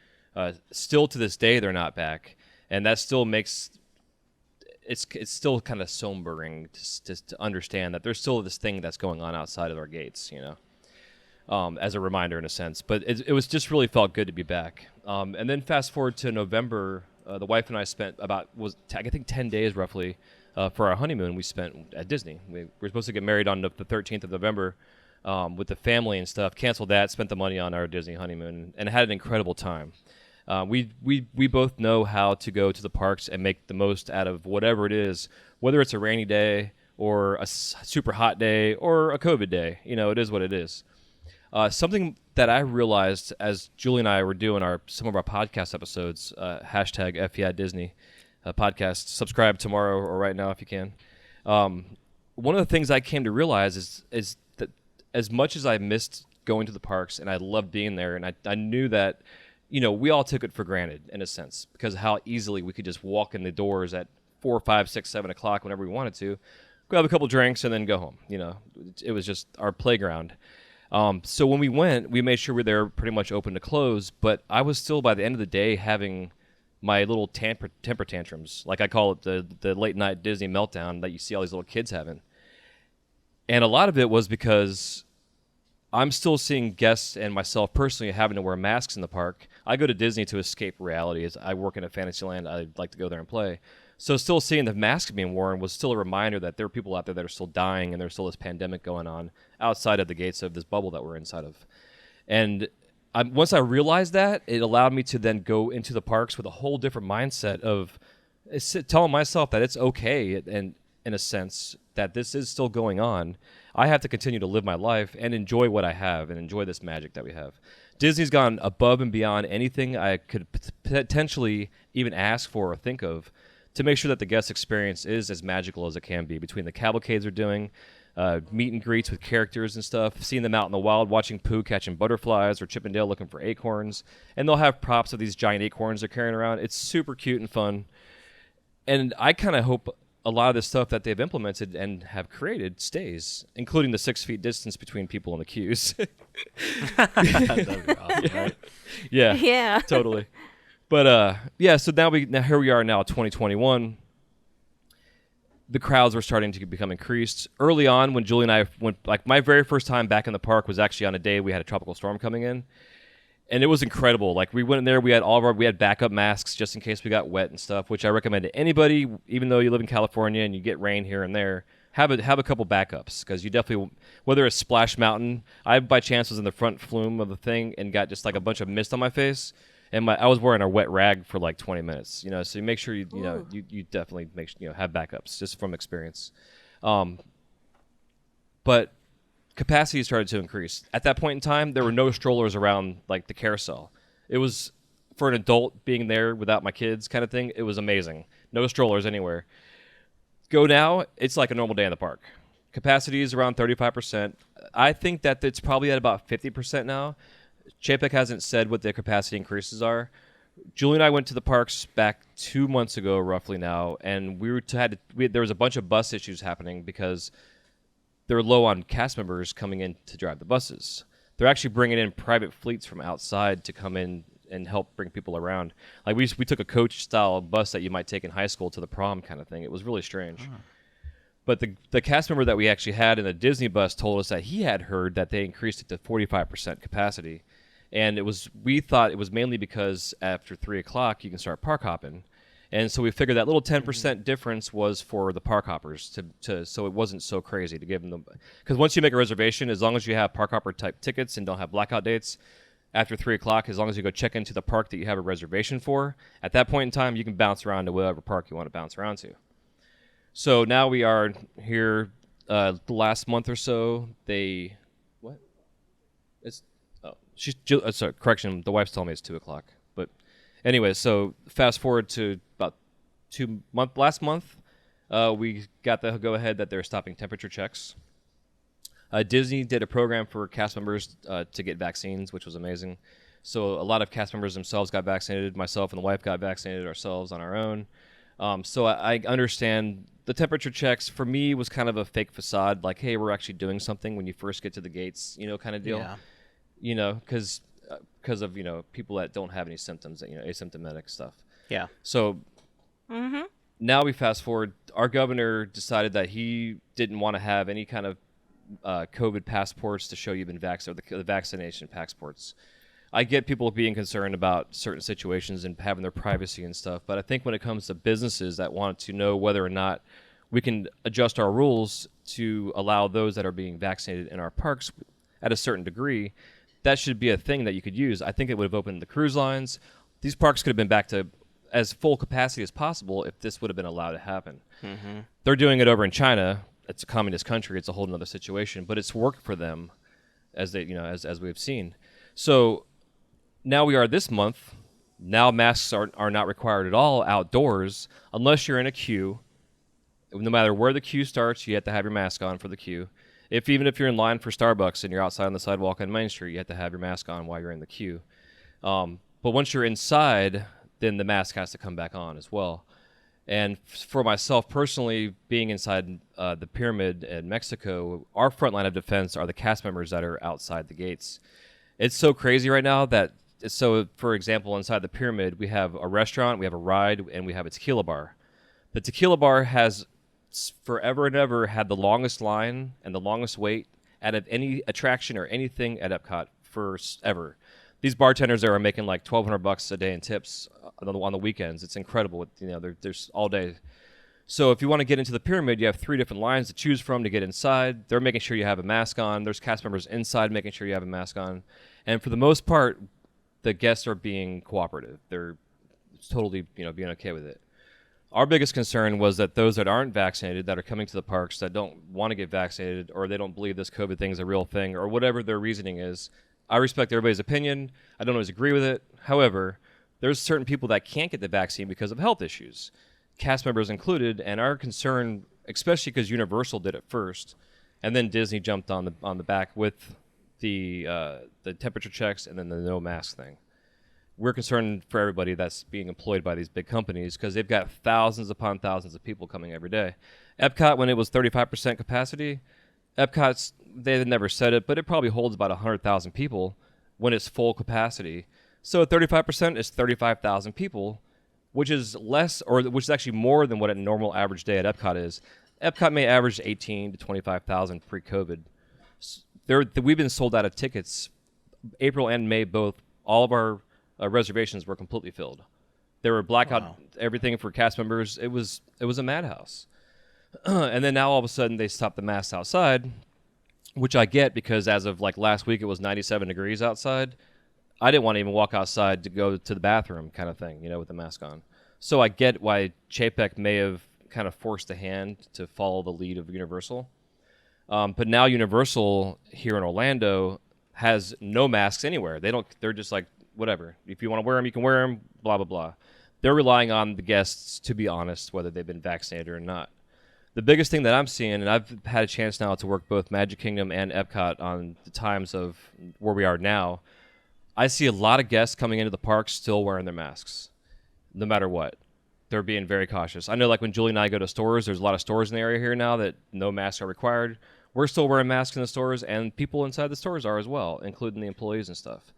Speaker 3: still to this day they're not back, and that still makes it's still kind of sombering to understand that there's still this thing that's going on outside of our gates, as a reminder in a sense. But it was just really felt good to be back. And then fast forward to November. The wife and I spent I think 10 days roughly for our honeymoon we spent at Disney. We were supposed to get married on the 13th of November with the family and stuff. Canceled that, spent the money on our Disney honeymoon, and had an incredible time. We both know how to go to the parks and make the most out of whatever it is, whether it's a rainy day or a super hot day or a COVID day. It is what it is. Something that I realized as Julie and I were doing some of our podcast episodes, hashtag FYDisney podcast, subscribe tomorrow or right now if you can. One of the things I came to realize is that as much as I missed going to the parks and I loved being there, and I knew that, we all took it for granted in a sense because of how easily we could just walk in the doors at 4, 5, 6, 7 o'clock whenever we wanted to, grab a couple drinks and then go home. It was just our playground. So when we went, we made sure we were there pretty much open to close, but I was still, by the end of the day, having my little temper tantrums, like I call it the late night Disney meltdown that you see all these little kids having. And a lot of it was because I'm still seeing guests and myself personally having to wear masks in the park. I go to Disney to escape reality. As I work in a Fantasyland, I like to go there and play. So still seeing the mask being worn was still a reminder that there are people out there that are still dying and there's still this pandemic going on outside of the gates of this bubble that we're inside of. And once I realized that, it allowed me to then go into the parks with a whole different mindset of telling myself that it's okay, and in a sense that this is still going on. I have to continue to live my life and enjoy what I have and enjoy this magic that we have. Disney's gone above and beyond anything I could potentially even ask for or think of to make sure that the guest experience is as magical as it can be. Between the cavalcades they're doing, meet and greets with characters and stuff, seeing them out in the wild, watching Pooh catching butterflies or Chip and Dale looking for acorns, and they'll have props of these giant acorns they're carrying around. It's super cute and fun. And I kind of hope a lot of the stuff that they've implemented and have created stays, including the 6 feet distance between people in the queues.
Speaker 5: That'd be awesome, right?
Speaker 3: Yeah.
Speaker 4: Yeah.
Speaker 3: Totally. But so now here we are now 2021. The crowds were starting to become increased. Early on when Julie and I went, like my very first time back in the park was actually on a day we had a tropical storm coming in. And it was incredible. Like we went in there, we had backup masks just in case we got wet and stuff, which I recommend to anybody, even though you live in California and you get rain here and there, have a couple backups, because you definitely, whether it's Splash Mountain, I by chance was in the front flume of the thing and got just like a bunch of mist on my face, and I was wearing a wet rag for like 20 minutes, so you make sure you definitely make sure, have backups just from experience. But capacity started to increase. At that point in time, there were no strollers around like the carousel. It was, for an adult being there without my kids kind of thing, it was amazing. No strollers anywhere. Go now, it's like a normal day in the park. Capacity is around 35%. I think that it's probably at about 50% now. Chapek hasn't said what the capacity increases are. Julie and I went to the parks back 2 months ago, roughly now, and there was a bunch of bus issues happening because they're low on cast members coming in to drive the buses. They're actually bringing in private fleets from outside to come in and help bring people around. Like we took a coach-style bus that you might take in high school to the prom kind of thing. It was really strange. Oh. But the cast member that we actually had in the Disney bus told us that he had heard that they increased it to 45% capacity. And we thought it was mainly because after 3 o'clock you can start park hopping. And so we figured that little 10% difference was for the park hoppers so it wasn't so crazy to give them because once you make a reservation, as long as you have park hopper type tickets and don't have blackout dates, after 3 o'clock, as long as you go check into the park that you have a reservation for, at that point in time, you can bounce around to whatever park you want to bounce around to. So now we are here the last month or so. Correction, the wife's telling me it's 2 o'clock. But anyway, so fast forward to about last month, we got the go-ahead that they're stopping temperature checks. Disney did a program for cast members to get vaccines, which was amazing. So a lot of cast members themselves got vaccinated. Myself and the wife got vaccinated ourselves on our own. So I understand the temperature checks for me was kind of a fake facade, like, hey, we're actually doing something when you first get to the gates, kind of deal. Yeah. Because of people that don't have any symptoms, asymptomatic stuff. Yeah. So now we fast forward. Our governor decided that he didn't want to have any kind of COVID passports to show you've been vaccinated, or the vaccination passports. I get people being concerned about certain situations and having their privacy and stuff, but I think when it comes to businesses that want to know whether or not we can adjust our rules to allow those that are being vaccinated in our parks at a certain degree, that should be a thing that you could use. I think it would have opened the cruise lines. These parks could have been back to as full capacity as possible if this would have been allowed to happen. Mm-hmm. They're doing it over in China. It's a communist country. It's a whole other situation, but it's worked for them, as they, as we've seen. So now we are this month. Now masks are not required at all outdoors unless you're in a queue. No matter where the queue starts, you have to have your mask on for the queue. Even if you're in line for Starbucks and you're outside on the sidewalk on Main Street, you have to have your mask on while you're in the queue. But once you're inside, then the mask has to come back on as well. And for myself personally, being inside the pyramid in Mexico, our front line of defense are the cast members that are outside the gates. It's so crazy right now that, for example, inside the pyramid, we have a restaurant, we have a ride, and we have a tequila bar. The tequila bar has forever and ever had the longest line and the longest wait out of any attraction or anything at Epcot forever. These bartenders there are making like $1,200 a day in tips on the weekends. It's incredible. There's all day. So if you want to get into the pyramid, you have 3 different lines to choose from to get inside. They're making sure you have a mask on. There's cast members inside making sure you have a mask on. And for the most part, the guests are being cooperative. They're totally, being okay with it. Our biggest concern was that those that aren't vaccinated, that are coming to the parks, that don't want to get vaccinated, or they don't believe this COVID thing is a real thing, or whatever their reasoning is. I respect everybody's opinion. I don't always agree with it. However, there's certain people that can't get the vaccine because of health issues, cast members included, and our concern, especially because Universal did it first, and then Disney jumped on the back with the temperature checks and then the no mask thing. We're concerned for everybody that's being employed by these big companies because they've got thousands upon thousands of people coming every day. Epcot, when it was 35% capacity, they had never said it, but it probably holds about 100,000 people when it's full capacity. So 35% is 35,000 people, which is less, or which is actually more than what a normal average day at Epcot is. Epcot may average 18 to 25,000 pre-COVID. We've been sold out of tickets, April and May both. All of our reservations were completely filled. There were blackout everything for cast members. It was a madhouse. And then now all of a sudden they stopped the masks outside, which I get because as of like last week it was 97 degrees outside. I didn't want to even walk outside to go to the bathroom kind of thing, with the mask on. So I get why Chapek may have kind of forced the hand to follow the lead of Universal. But now Universal here in Orlando has no masks anywhere. They're just like, whatever. If you want to wear them, you can wear them, blah, blah, blah. They're relying on the guests to be honest, whether they've been vaccinated or not. The biggest thing that I'm seeing, and I've had a chance now to work both Magic Kingdom and Epcot on the times of where we are now, I see a lot of guests coming into the park still wearing their masks, no matter what. They're being very cautious. I know like when Julie and I go to stores, there's a lot of stores in the area here now that no masks are required. We're still wearing masks in the stores, and people inside the stores are as well, including the employees and stuff.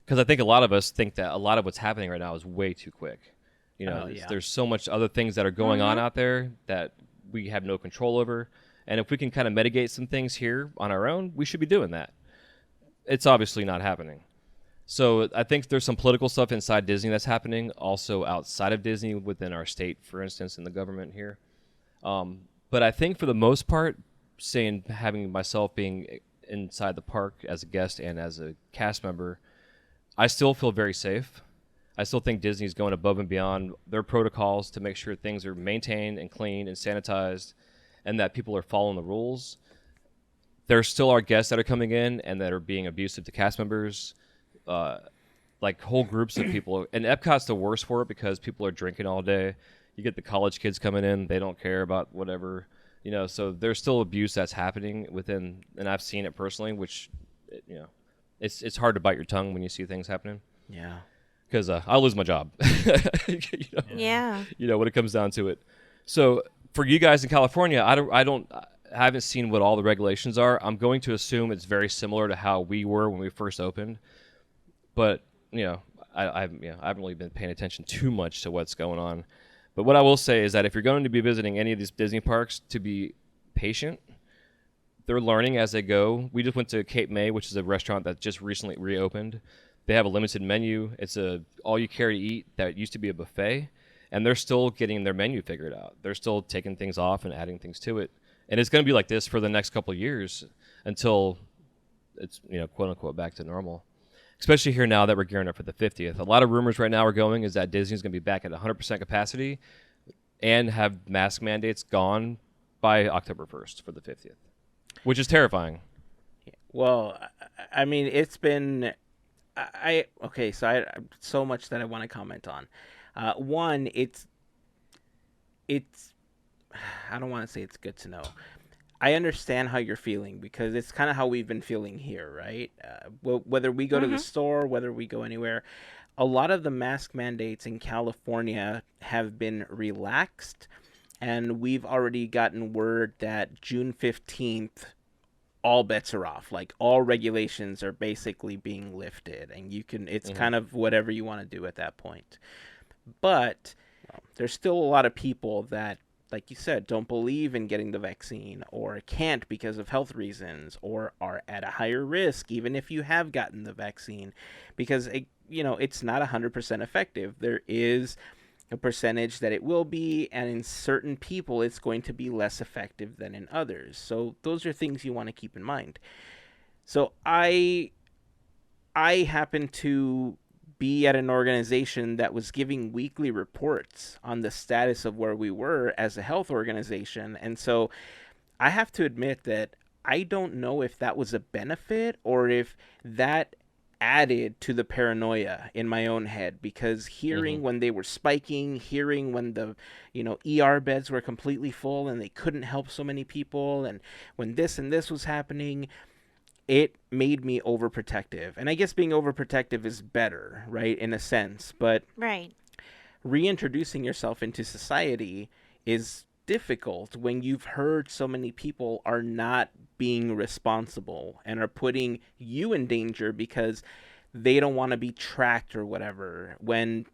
Speaker 3: Because I think a lot of us think that a lot of what's happening right now is way too quick. There's so much other things that are going on out there that we have no control over. And if we can kind of mitigate some things here on our own, we should be doing that. It's obviously not happening. So I think there's some political stuff inside Disney that's happening, also outside of Disney, within our state, for instance, in the government here. But I think for the most part, having myself being inside the park as a guest and as a cast member, I still feel very safe. I still think Disney's going above and beyond their protocols to make sure things are maintained and cleaned and sanitized and that people are following the rules. There still are guests that are coming in and that are being abusive to cast members, like whole groups of people. And Epcot's the worst for it because people are drinking all day. You get the college kids coming in. They don't care about whatever, so there's still abuse that's happening within, and I've seen it personally, which, it's hard to bite your tongue when you see things happening.
Speaker 2: Yeah.
Speaker 3: Because I'll lose my job.
Speaker 4: Yeah.
Speaker 3: When it comes down to it. So for you guys in California, I haven't seen what all the regulations are. I'm going to assume it's very similar to how we were when we first opened. But, I haven't really been paying attention too much to what's going on. But what I will say is that if you're going to be visiting any of these Disney parks, to be patient. They're learning as they go. We just went to Cape May, which is a restaurant that just recently reopened. They have a limited menu. It's a all-you-care-to-eat that used to be a buffet, and they're still getting their menu figured out. They're still taking things off and adding things to it. And it's going to be like this for the next couple of years until it's, quote-unquote, back to normal. Especially here now that we're gearing up for the 50th. A lot of rumors right now are going is that Disney's going to be back at 100% capacity and have mask mandates gone by October 1st for the 50th. Which is terrifying.
Speaker 2: Well, I mean, it's been... I so much that I want to comment on. One, it's... I don't want to say it's good to know. I understand how you're feeling because it's kind of how we've been feeling here, right? Whether we go to the store, whether we go anywhere, a lot of the mask mandates in California have been relaxed, and we've already gotten word that June 15th, all bets are off. Like, all regulations are basically being lifted, and it's kind of whatever you want to do at that point. But there's still a lot of people that, like you said, don't believe in getting the vaccine or can't because of health reasons or are at a higher risk even if you have gotten the vaccine because, it's not 100% effective. There is a percentage that it will be, and in certain people it's going to be less effective than in others. So those are things you want to keep in mind. So I I happened to be at an organization that was giving weekly reports on the status of where we were as a health organization. And so I have to admit that I don't know if that was a benefit or if that added to the paranoia in my own head, because hearing when they were spiking, hearing when the ER beds were completely full and they couldn't help so many people, and when this and this was happening, it made me overprotective. And I guess being overprotective is better, right, in a sense, but
Speaker 4: Right.
Speaker 2: reintroducing yourself into society is difficult when you've heard so many people are not being responsible and are putting you in danger because they don't want to be tracked or whatever, when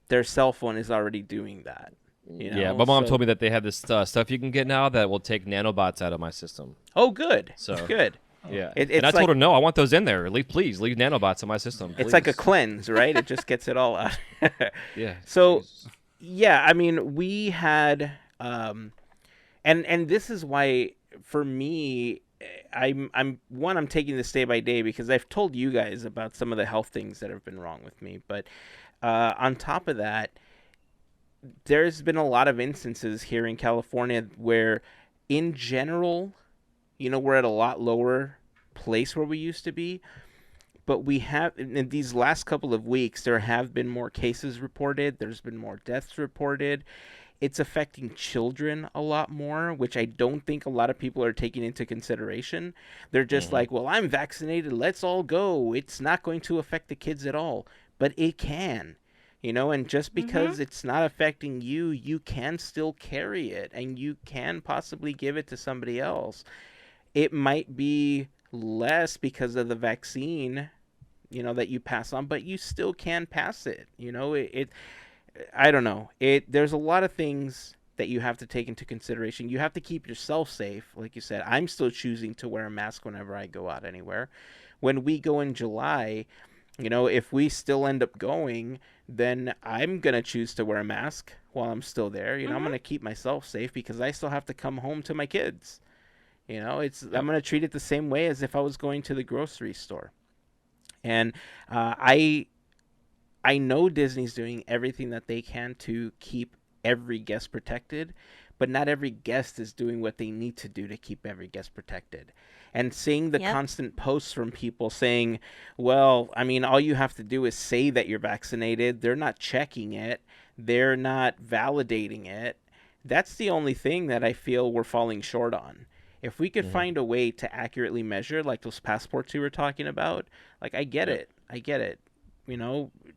Speaker 2: their cell phone is already doing that.
Speaker 3: Yeah, my mom told me that they have this stuff you can get now that will take nanobots out of my system.
Speaker 2: Oh, good.
Speaker 3: So
Speaker 2: good.
Speaker 3: Yeah,
Speaker 2: It's
Speaker 3: and I
Speaker 2: like,
Speaker 3: told her, no, I want those in there. Please leave nanobots in my system.
Speaker 2: it's like a
Speaker 3: please.
Speaker 2: cleanse, right? It just gets it all out.
Speaker 3: Yeah.
Speaker 2: So,
Speaker 3: Jesus.
Speaker 2: yeah, I mean, we had, and this is why, for me, I'm taking this day by day because I've told you guys about some of the health things that have been wrong with me. But on top of that, there's been a lot of instances here in California where, in general, we're at a lot lower place where we used to be. But we have, in these last couple of weeks, there have been more cases reported. There's been more deaths reported. It's affecting children a lot more, which I don't think a lot of people are taking into consideration. They're just like, well, I'm vaccinated. Let's all go. It's not going to affect the kids at all. But it can, and just because it's not affecting you, you can still carry it, and you can possibly give it to somebody else. It might be less because of the vaccine, that you pass on, but you still can pass it. I don't know. There's a lot of things that you have to take into consideration. You have to keep yourself safe. Like you said, I'm still choosing to wear a mask whenever I go out anywhere. When we go in July, if we still end up going, then I'm going to choose to wear a mask while I'm still there. I'm going to keep myself safe because I still have to come home to my kids. I'm going to treat it the same way as if I was going to the grocery store. And I know Disney's doing everything that they can to keep every guest protected, but not every guest is doing what they need to do to keep every guest protected. And seeing the constant posts from people saying, well, I mean, all you have to do is say that you're vaccinated. They're not checking it. They're not validating it. That's the only thing that I feel we're falling short on. If we could find a way to accurately measure, like those passports we were talking about, like, I get it.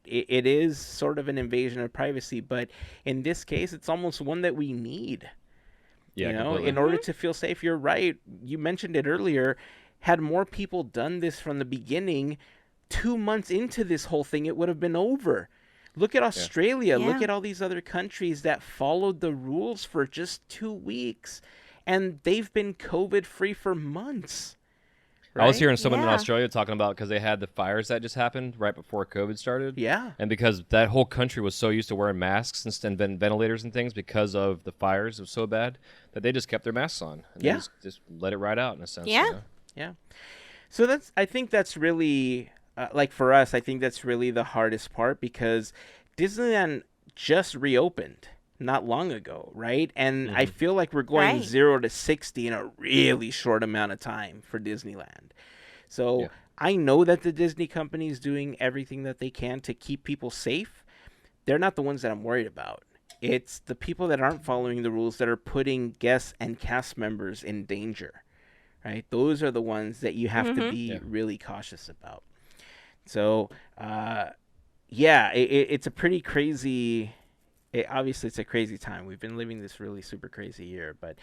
Speaker 2: It is sort of an invasion of privacy, but in this case, it's almost one that we need.
Speaker 3: Completely.
Speaker 2: In order to feel safe. You're right. You mentioned it earlier. Had more people done this from the beginning, 2 months into this whole thing, it would have been over. Look at Australia.
Speaker 4: Yeah.
Speaker 2: Look at all these other countries that followed the rules for just 2 weeks. And they've been COVID-free for months. Right?
Speaker 3: I was hearing someone in
Speaker 4: Yeah.
Speaker 3: Australia talking about because they had the fires that just happened right before COVID started.
Speaker 2: Yeah.
Speaker 3: And because that whole country was so used to wearing masks and ventilators and things because of the fires, it was so bad that they just kept their masks on. And they just let it ride out in a sense.
Speaker 4: Yeah.
Speaker 2: Yeah. So I think that's really, like for us, I think that's really the hardest part because Disneyland just reopened not long ago, right? And I feel like we're going 0 to 60 in a really short amount of time for Disneyland. So I know that the Disney company is doing everything that they can to keep people safe. They're not the ones that I'm worried about. It's the people that aren't following the rules that are putting guests and cast members in danger, right? Those are the ones that you have to be really cautious about. So, it's a pretty crazy... obviously, it's a crazy time. We've been living this really super crazy year, but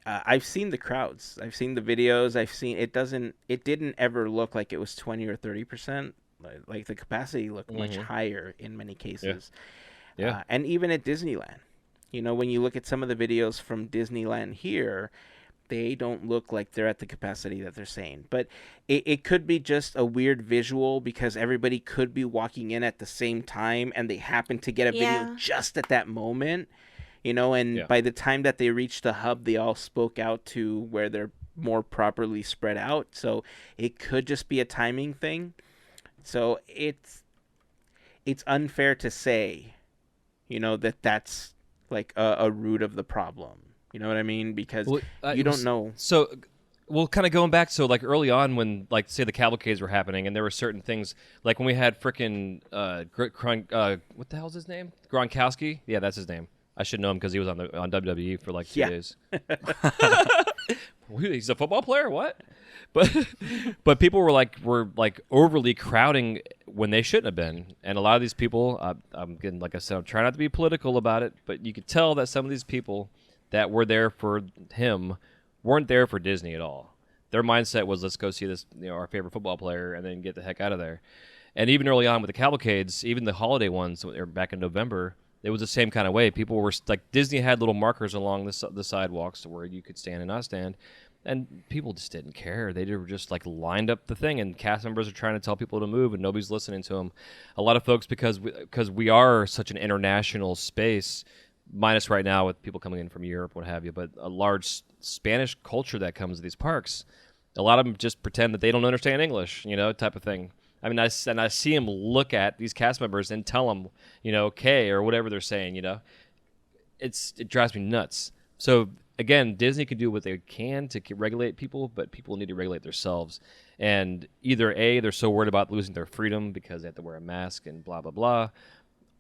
Speaker 2: I've seen the crowds. I've seen the videos. It didn't ever look like it was 20 or 30%. Like the capacity looked much higher in many cases.
Speaker 3: Yeah.
Speaker 2: And even at Disneyland, when you look at some of the videos from Disneyland here, they don't look like they're at the capacity that they're saying. But it could be just a weird visual because everybody could be walking in at the same time and they happen to get a video just at that moment, and by the time that they reach the hub, they all spoke out to where they're more properly spread out. So it could just be a timing thing. So it's unfair to say, that's like a root of the problem. You know what I mean? Because you don't know.
Speaker 3: So, well, kind of going back, so like early on when, like, say the cavalcades were happening, and there were certain things, like when we had frickin' what the hell's his name? Gronkowski? Yeah, that's his name. I should know him because he was on WWE for like 2 days. He's a football player? What? But people were like overly crowding when they shouldn't have been, and a lot of these people, I'm getting, like I said, I'm trying not to be political about it, but you could tell that some of these people that were there for him weren't there for Disney at all. Their mindset was, let's go see this, our favorite football player, and then get the heck out of there. And even early on with the cavalcades, even the holiday ones, back in November, it was the same kind of way. People were like, Disney had little markers along the sidewalks where you could stand and not stand, and people just didn't care. They were just like lined up the thing, and cast members are trying to tell people to move, and nobody's listening to them. A lot of folks, because we are such an international space, minus right now with people coming in from Europe, what have you, but a large Spanish culture that comes to these parks. A lot of them just pretend that they don't understand English, type of thing. I mean, I see them look at these cast members and tell them, okay, or whatever they're saying, It drives me nuts. So, again, Disney can do what they can to regulate people, but people need to regulate themselves. And either A, they're so worried about losing their freedom because they have to wear a mask and blah, blah, blah,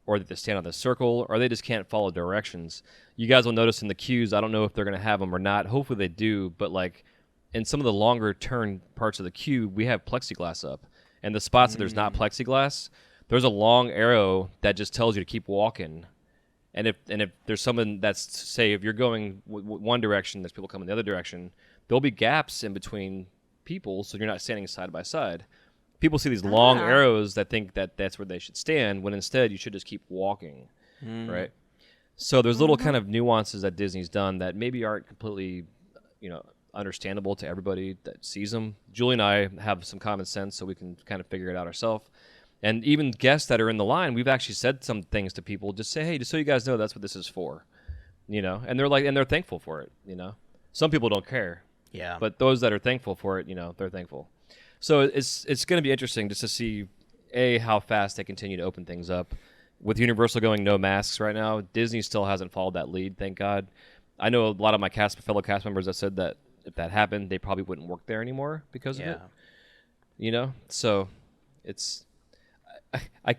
Speaker 3: or that they stand on the circle, or they just can't follow directions. You guys will notice in the queues, I don't know if they're going to have them or not. Hopefully they do, but like in some of the longer turn parts of the queue, we have plexiglass up. And the spots that there's not plexiglass, there's a long arrow that just tells you to keep walking. And if there's someone that's, say, if you're going one direction, there's people coming the other direction, there'll be gaps in between people, so you're not standing side by side. People see these long arrows that think that that's where they should stand, when instead you should just keep walking, right? So there's little kind of nuances that Disney's done that maybe aren't completely, understandable to everybody that sees them. Julie and I have some common sense, so we can kind of figure it out ourselves. And even guests that are in the line, we've actually said some things to people. Just say, hey, just so you guys know, that's what this is for, And they're like, and they're thankful for it, Some people don't care, but those that are thankful for it, they're thankful. So it's going to be interesting just to see, A, how fast they continue to open things up. With Universal going no masks right now, Disney still hasn't followed that lead, thank God. I know a lot of my fellow cast members that said that if that happened, they probably wouldn't work there anymore because of it. So I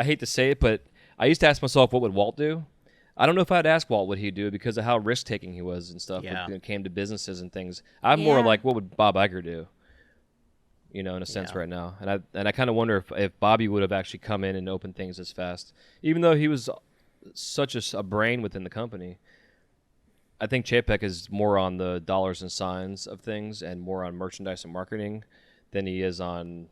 Speaker 3: hate to say it, but I used to ask myself, what would Walt do? I don't know if I'd ask Walt what he'd do because of how risk-taking he was and stuff when it came to businesses and things. I'm more like, what would Bob Iger do? In a sense right now. And I kind of wonder if Bobby would have actually come in and opened things as fast. Even though he was such a brain within the company, I think Chapek is more on the dollars and signs of things and more on merchandise and marketing than he is on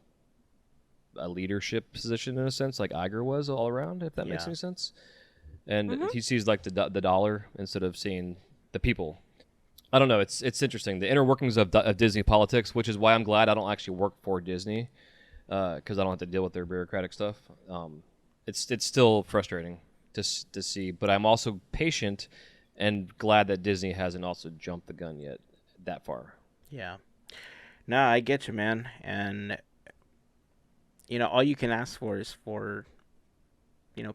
Speaker 3: a leadership position in a sense, like Iger was all around, if that makes any sense. And he sees like the dollar instead of seeing the people. I don't know. It's interesting, the inner workings of Disney politics, which is why I'm glad I don't actually work for Disney, because I don't have to deal with their bureaucratic stuff. It's still frustrating to see, but I'm also patient and glad that Disney hasn't also jumped the gun yet that far.
Speaker 2: Yeah. No, I get you, man. And all you can ask for is for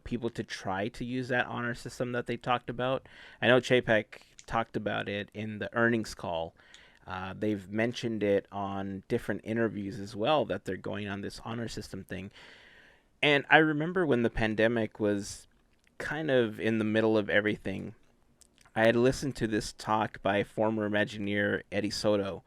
Speaker 2: people to try to use that honor system that they talked about. I know Chapek talked about it in the earnings call. They've mentioned it on different interviews as well, that they're going on this honor system thing. And I remember when the pandemic was kind of in the middle of everything, I had listened to this talk by former Imagineer Eddie Soto,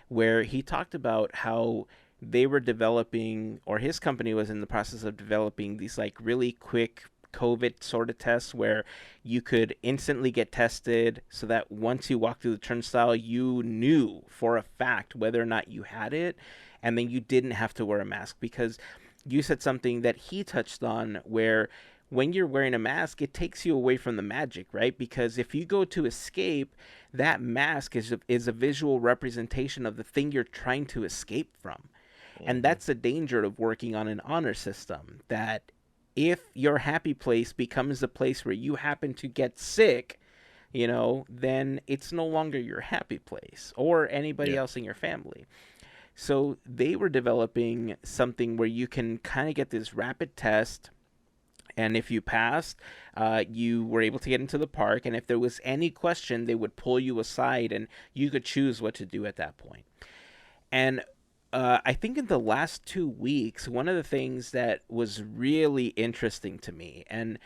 Speaker 2: where he talked about how they were developing, or his company was in the process of developing, these like really quick COVID sort of tests where you could instantly get tested so that once you walk through the turnstile, you knew for a fact whether or not you had it, and then you didn't have to wear a mask. Because you said something that he touched on, where when you're wearing a mask, it takes you away from the magic, right? Because if you go to escape, that mask is a visual representation of the thing you're trying to escape from. And that's the danger of working on an honor system, that if your happy place becomes the place where you happen to get sick, then it's no longer your happy place or anybody else in your family. So they were developing something where you can kind of get this rapid test, and if you passed, you were able to get into the park. And if there was any question, they would pull you aside, and you could choose what to do at that point. And I think in the last 2 weeks, one of the things that was really interesting to me, and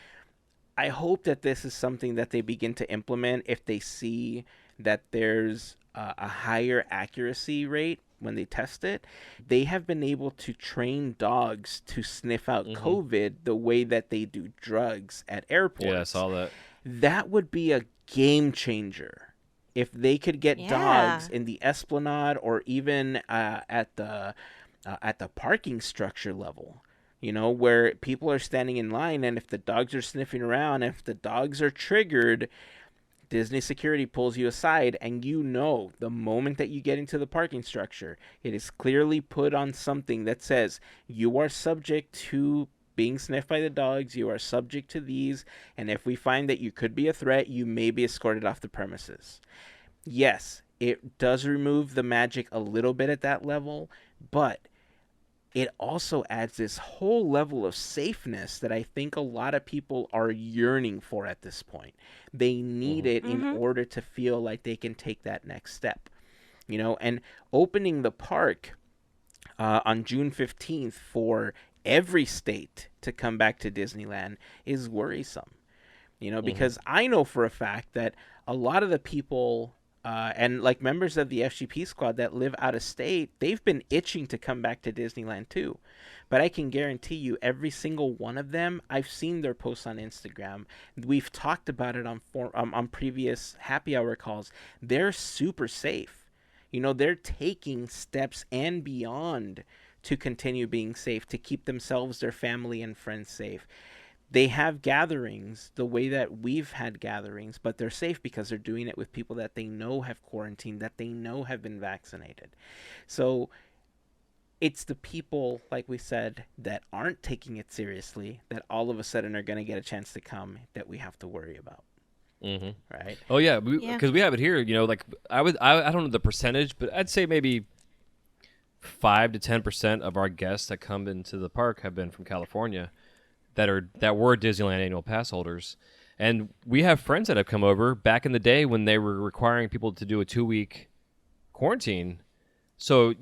Speaker 2: I hope that this is something that they begin to implement if they see that there's a higher accuracy rate when they test it. They have been able to train dogs to sniff out COVID the way that they do drugs at airports.
Speaker 3: Yeah, I saw that.
Speaker 2: That would be a game changer if they could get dogs in the Esplanade or even at the parking structure level. You know, where people are standing in line, and if the dogs are sniffing around, if the dogs are triggered, Disney security pulls you aside, and you know the moment that you get into the parking structure, it is clearly put on something that says you are subject to being sniffed by the dogs, you are subject to these, and if we find that you could be a threat, you may be escorted off the premises. Yes, it does remove the magic a little bit at that level, but it also adds this whole level of safeness that I think a lot of people are yearning for at this point. They need it in order to feel like they can take that next step. You know, and opening the park on June 15th for every state to come back to Disneyland is worrisome. You know, because I know for a fact that a lot of the people and like members of the FGP Squad that live out of state, they've been itching to come back to Disneyland too. But I can guarantee you, every single one of them, I've seen their posts on Instagram. We've talked about it on previous happy hour calls. They're super safe. You know, they're taking steps and beyond to continue being safe, to keep themselves, their family, and friends safe. They have gatherings the way that we've had gatherings, but they're safe because they're doing it with people that they know have quarantined, that they know have been vaccinated. So it's the people, like we said, that aren't taking it seriously, that all of a sudden are going to get a chance to come, that we have to worry about. Right?
Speaker 3: Oh yeah, because we have it here. You know, like I don't know the percentage, but I'd say maybe 5 to 10% of our guests that come into the park have been from California, that were Disneyland annual pass holders. And we have friends that have come over back in the day when they were requiring people to do a 2-week quarantine. So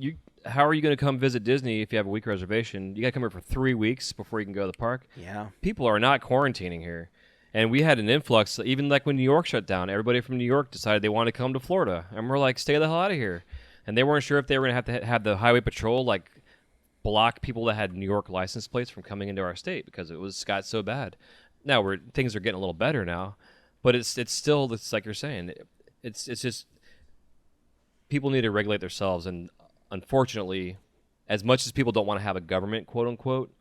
Speaker 3: how are you going to come visit Disney if you have a week reservation? You got to come here for 3 weeks before you can go to the park.
Speaker 2: Yeah.
Speaker 3: People are not quarantining here. And we had an influx, even like when New York shut down, everybody from New York decided they wanted to come to Florida. And we're like, stay the hell out of here. And they weren't sure if they were going to have the highway patrol like block people that had New York license plates from coming into our state because it got so bad. Now things are getting a little better now, but it's still, it's like you're saying, it's just people need to regulate themselves. And unfortunately, as much as people don't want to have a government, quote unquote,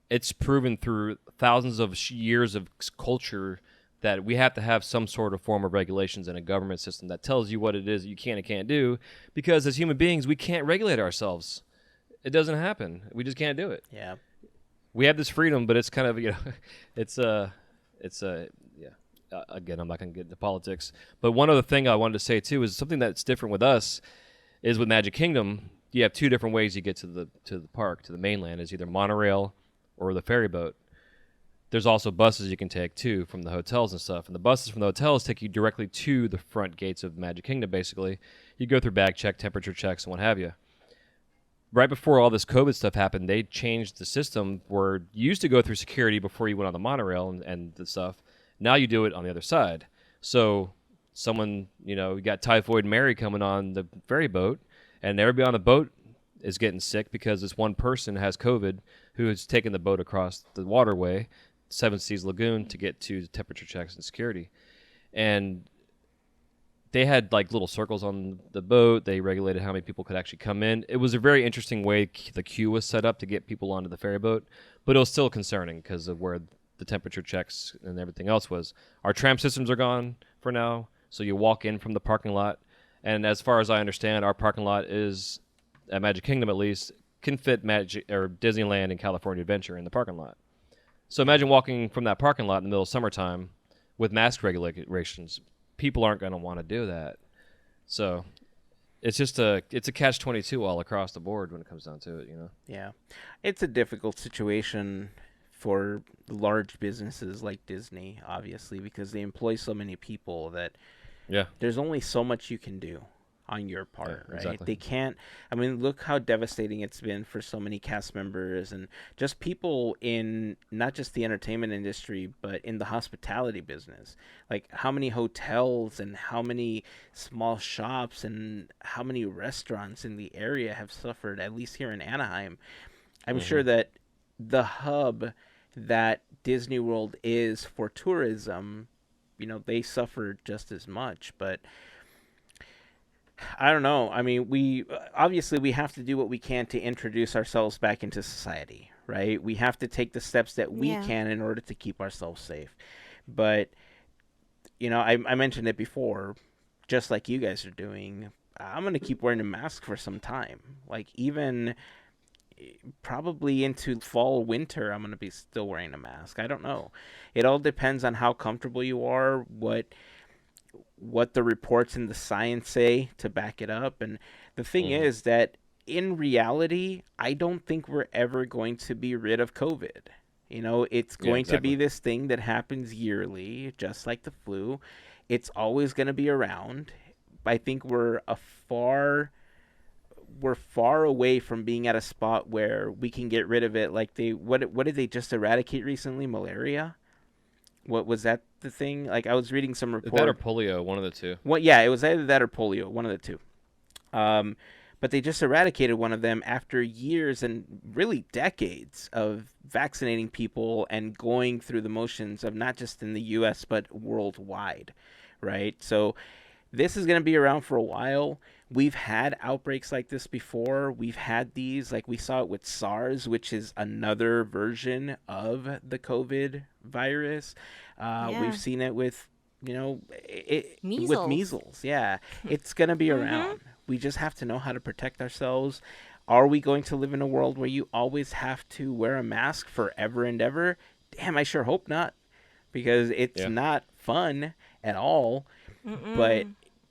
Speaker 3: it's proven through thousands of years of culture that we have to have some sort of form of regulations in a government system that tells you what it is you can and can't do, because as human beings, we can't regulate ourselves. It doesn't happen. We just can't do it.
Speaker 2: Yeah.
Speaker 3: We have this freedom, but it's kind of, you know, again, I'm not going to get into politics. But one other thing I wanted to say, too, is something that's different with us is with Magic Kingdom, you have 2 different ways you get to the park, to the mainland, is either monorail or the ferry boat. There's also buses you can take, too, from the hotels and stuff. And the buses from the hotels take you directly to the front gates of Magic Kingdom, basically. You go through bag check, temperature checks, and what have you. Right before all this COVID stuff happened, they changed the system where you used to go through security before you went on the monorail and the stuff. Now you do it on the other side. So someone, you know, you got Typhoid Mary coming on the ferry boat, and everybody on the boat is getting sick because this one person has COVID who has taken the boat across the waterway, Seven Seas Lagoon, to get to temperature checks and security. And they had like little circles on the boat. They regulated how many people could actually come in. It was a very interesting way the queue was set up to get people onto the ferry boat, but it was still concerning because of where the temperature checks and everything else was. Our tram systems are gone for now, so you walk in from the parking lot. And as far as I understand, our parking lot is, at Magic Kingdom at least, can fit Disneyland and California Adventure in the parking lot. So imagine walking from that parking lot in the middle of summertime with mask regulations. People aren't going to want to do that. So it's just it's a catch-22 all across the board when it comes down to it, you know.
Speaker 2: Yeah, it's a difficult situation for large businesses like Disney, obviously, because they employ so many people that
Speaker 3: Yeah.
Speaker 2: there's only so much you can do on your part,
Speaker 3: Yeah,
Speaker 2: right?
Speaker 3: exactly.
Speaker 2: They can't. I mean, look how devastating it's been for so many cast members and just people in not just the entertainment industry, but in the hospitality business. Like how many hotels and how many small shops and how many restaurants in the area have suffered, at least here in Anaheim. I'm sure that the hub that Disney World is for tourism, you know, they suffered just as much. But I don't know. I mean, we have to do what we can to introduce ourselves back into society, right? We have to take the steps that we
Speaker 4: Yeah.
Speaker 2: can in order to keep ourselves safe. But you know, I mentioned it before, just like you guys are doing. I'm gonna keep wearing a mask for some time. Like even probably into fall, winter, I'm gonna be still wearing a mask. I don't know. It all depends on how comfortable you are, what the reports and the science say to back it up. And the thing is that in reality, I don't think we're ever going to be rid of COVID. You know, it's
Speaker 3: Yeah,
Speaker 2: going to be
Speaker 3: exactly.
Speaker 2: this thing that happens yearly, just like the flu. It's always going to be around. I think we're far away from being at a spot where we can get rid of it. Like what did they just eradicate recently? Malaria? What was that the thing? Like I was reading some report.
Speaker 3: That or polio, one of the two.
Speaker 2: Well, yeah, it was either that or polio, one of the two. But they just eradicated one of them after years and really decades of vaccinating people and going through the motions of not just in the U.S. but worldwide, right? So this is going to be around for a while. We've had outbreaks like this before. We've had these, like we saw it with SARS, which is another version of the COVID virus.
Speaker 4: Yeah.
Speaker 2: We've seen it with, you know, with
Speaker 4: Measles.
Speaker 2: measles. Yeah, it's going to be around. We just have to know how to protect ourselves. Are we going to live in a world where you always have to wear a mask forever and ever? Damn, I sure hope not, because it's
Speaker 3: Yeah.
Speaker 2: not fun at all. But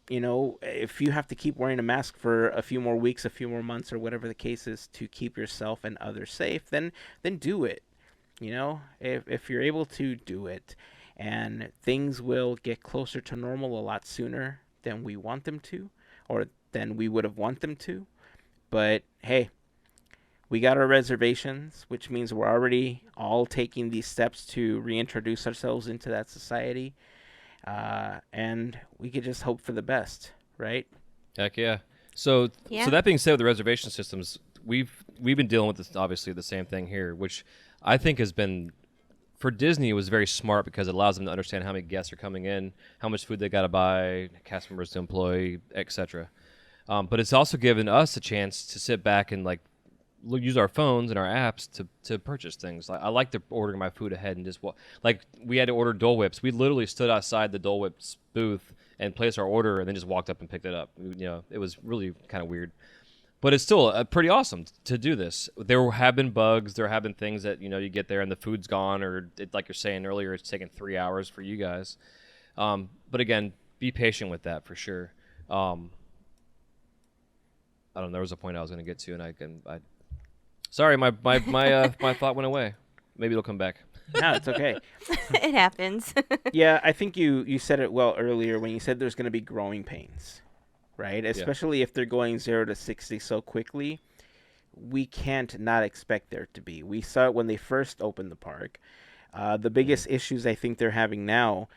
Speaker 2: you know, if you have to keep wearing a mask for a few more weeks, a few more months, or whatever the case is to keep yourself and others safe, then do it. You know, if you're able to, do it, and things will get closer to normal a lot sooner than we want them to, or than we would have want them to. But hey, we got our reservations, which means we're already all taking these steps to reintroduce ourselves into that society. And we could just hope for the best, right?
Speaker 3: Heck yeah. So
Speaker 4: Yeah.
Speaker 3: that being said, with the reservation systems, we've been dealing with this, obviously the same thing here, which I think has been, for Disney, it was very smart because it allows them to understand how many guests are coming in, how much food they got to buy, cast members to employ, etc. But it's also given us a chance to sit back and like use our phones and our apps to purchase things. Like I like to ordering my food ahead and just like we had to order Dole Whips. We literally stood outside the Dole Whips booth and placed our order and then just walked up and picked it up. You know, it was really kind of weird. But it's still pretty awesome to do this. There have been bugs. There have been things that, you know, you get there and the food's gone, or like you're saying earlier, it's taken 3 hours for you guys. But again, be patient with that for sure. I don't know. There was a point I was going to get to, and I sorry, my thought went away. Maybe it'll come back.
Speaker 2: No, it's okay.
Speaker 4: It happens.
Speaker 2: Yeah, I think you said it well earlier when you said there's going to be growing pains, right? Especially if they're going 0 to 60 so quickly. We can't not expect there to be. We saw it when they first opened the park. The biggest issues I think they're having now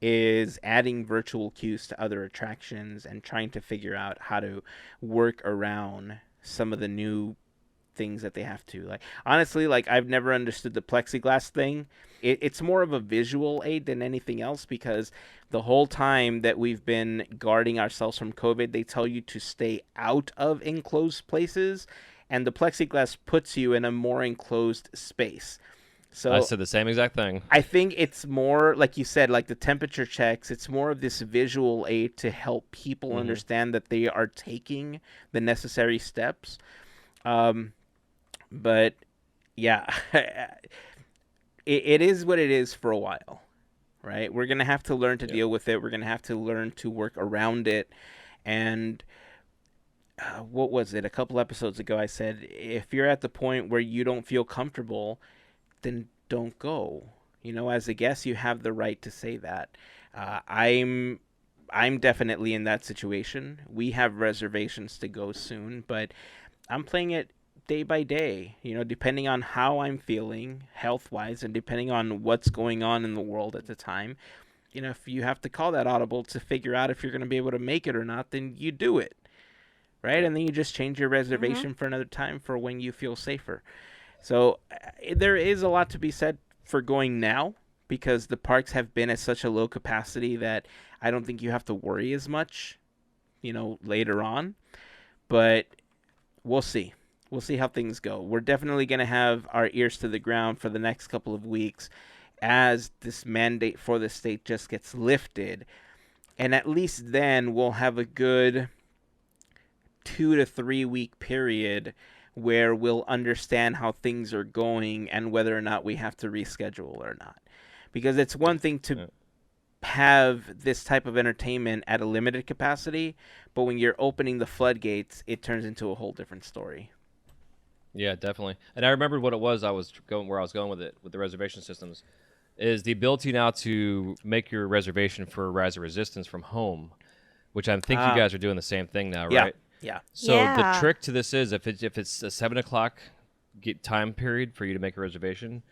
Speaker 2: is adding virtual queues to other attractions and trying to figure out how to work around some of the new things that they have to. Like honestly, like I've never understood the plexiglass thing. It's more of a visual aid than anything else, because the whole time that we've been guarding ourselves from COVID, they tell you to stay out of enclosed places, and the plexiglass puts you in a more enclosed space. So
Speaker 3: I said the same exact thing.
Speaker 2: I think it's more, like you said, like the temperature checks, it's more of this visual aid to help people understand that they are taking the necessary steps. But yeah, it is what it is for a while, right? We're going to have to learn to deal with it. We're going to have to learn to work around it. And what was it? A couple episodes ago, I said, if you're at the point where you don't feel comfortable, then don't go. As a guest, you have the right to say that. I'm definitely in that situation. We have reservations to go soon, but I'm playing it day by day, depending on how I'm feeling health-wise and depending on what's going on in the world at the time. If you have to call that audible to figure out if you're going to be able to make it or not, then you do it, right? And then you just change your reservation for another time for when you feel safer. So there is a lot to be said for going now because the parks have been at such a low capacity that I don't think you have to worry as much, later on. But we'll see. We'll see how things go. We're definitely going to have our ears to the ground for the next couple of weeks as this mandate for the state just gets lifted. And at least then we'll have a good 2 to 3 week period where we'll understand how things are going and whether or not we have to reschedule or not. Because it's one thing to have this type of entertainment at a limited capacity, but when you're opening the floodgates, it turns into a whole different story.
Speaker 3: Yeah, definitely. And I remembered what it was where I was going with it, with the reservation systems, is the ability now to make your reservation for Rise of Resistance from home, which I think you guys are doing the same thing now, right?
Speaker 2: Yeah.
Speaker 3: So the trick to this is if it's a 7 o'clock time period for you to make a reservation,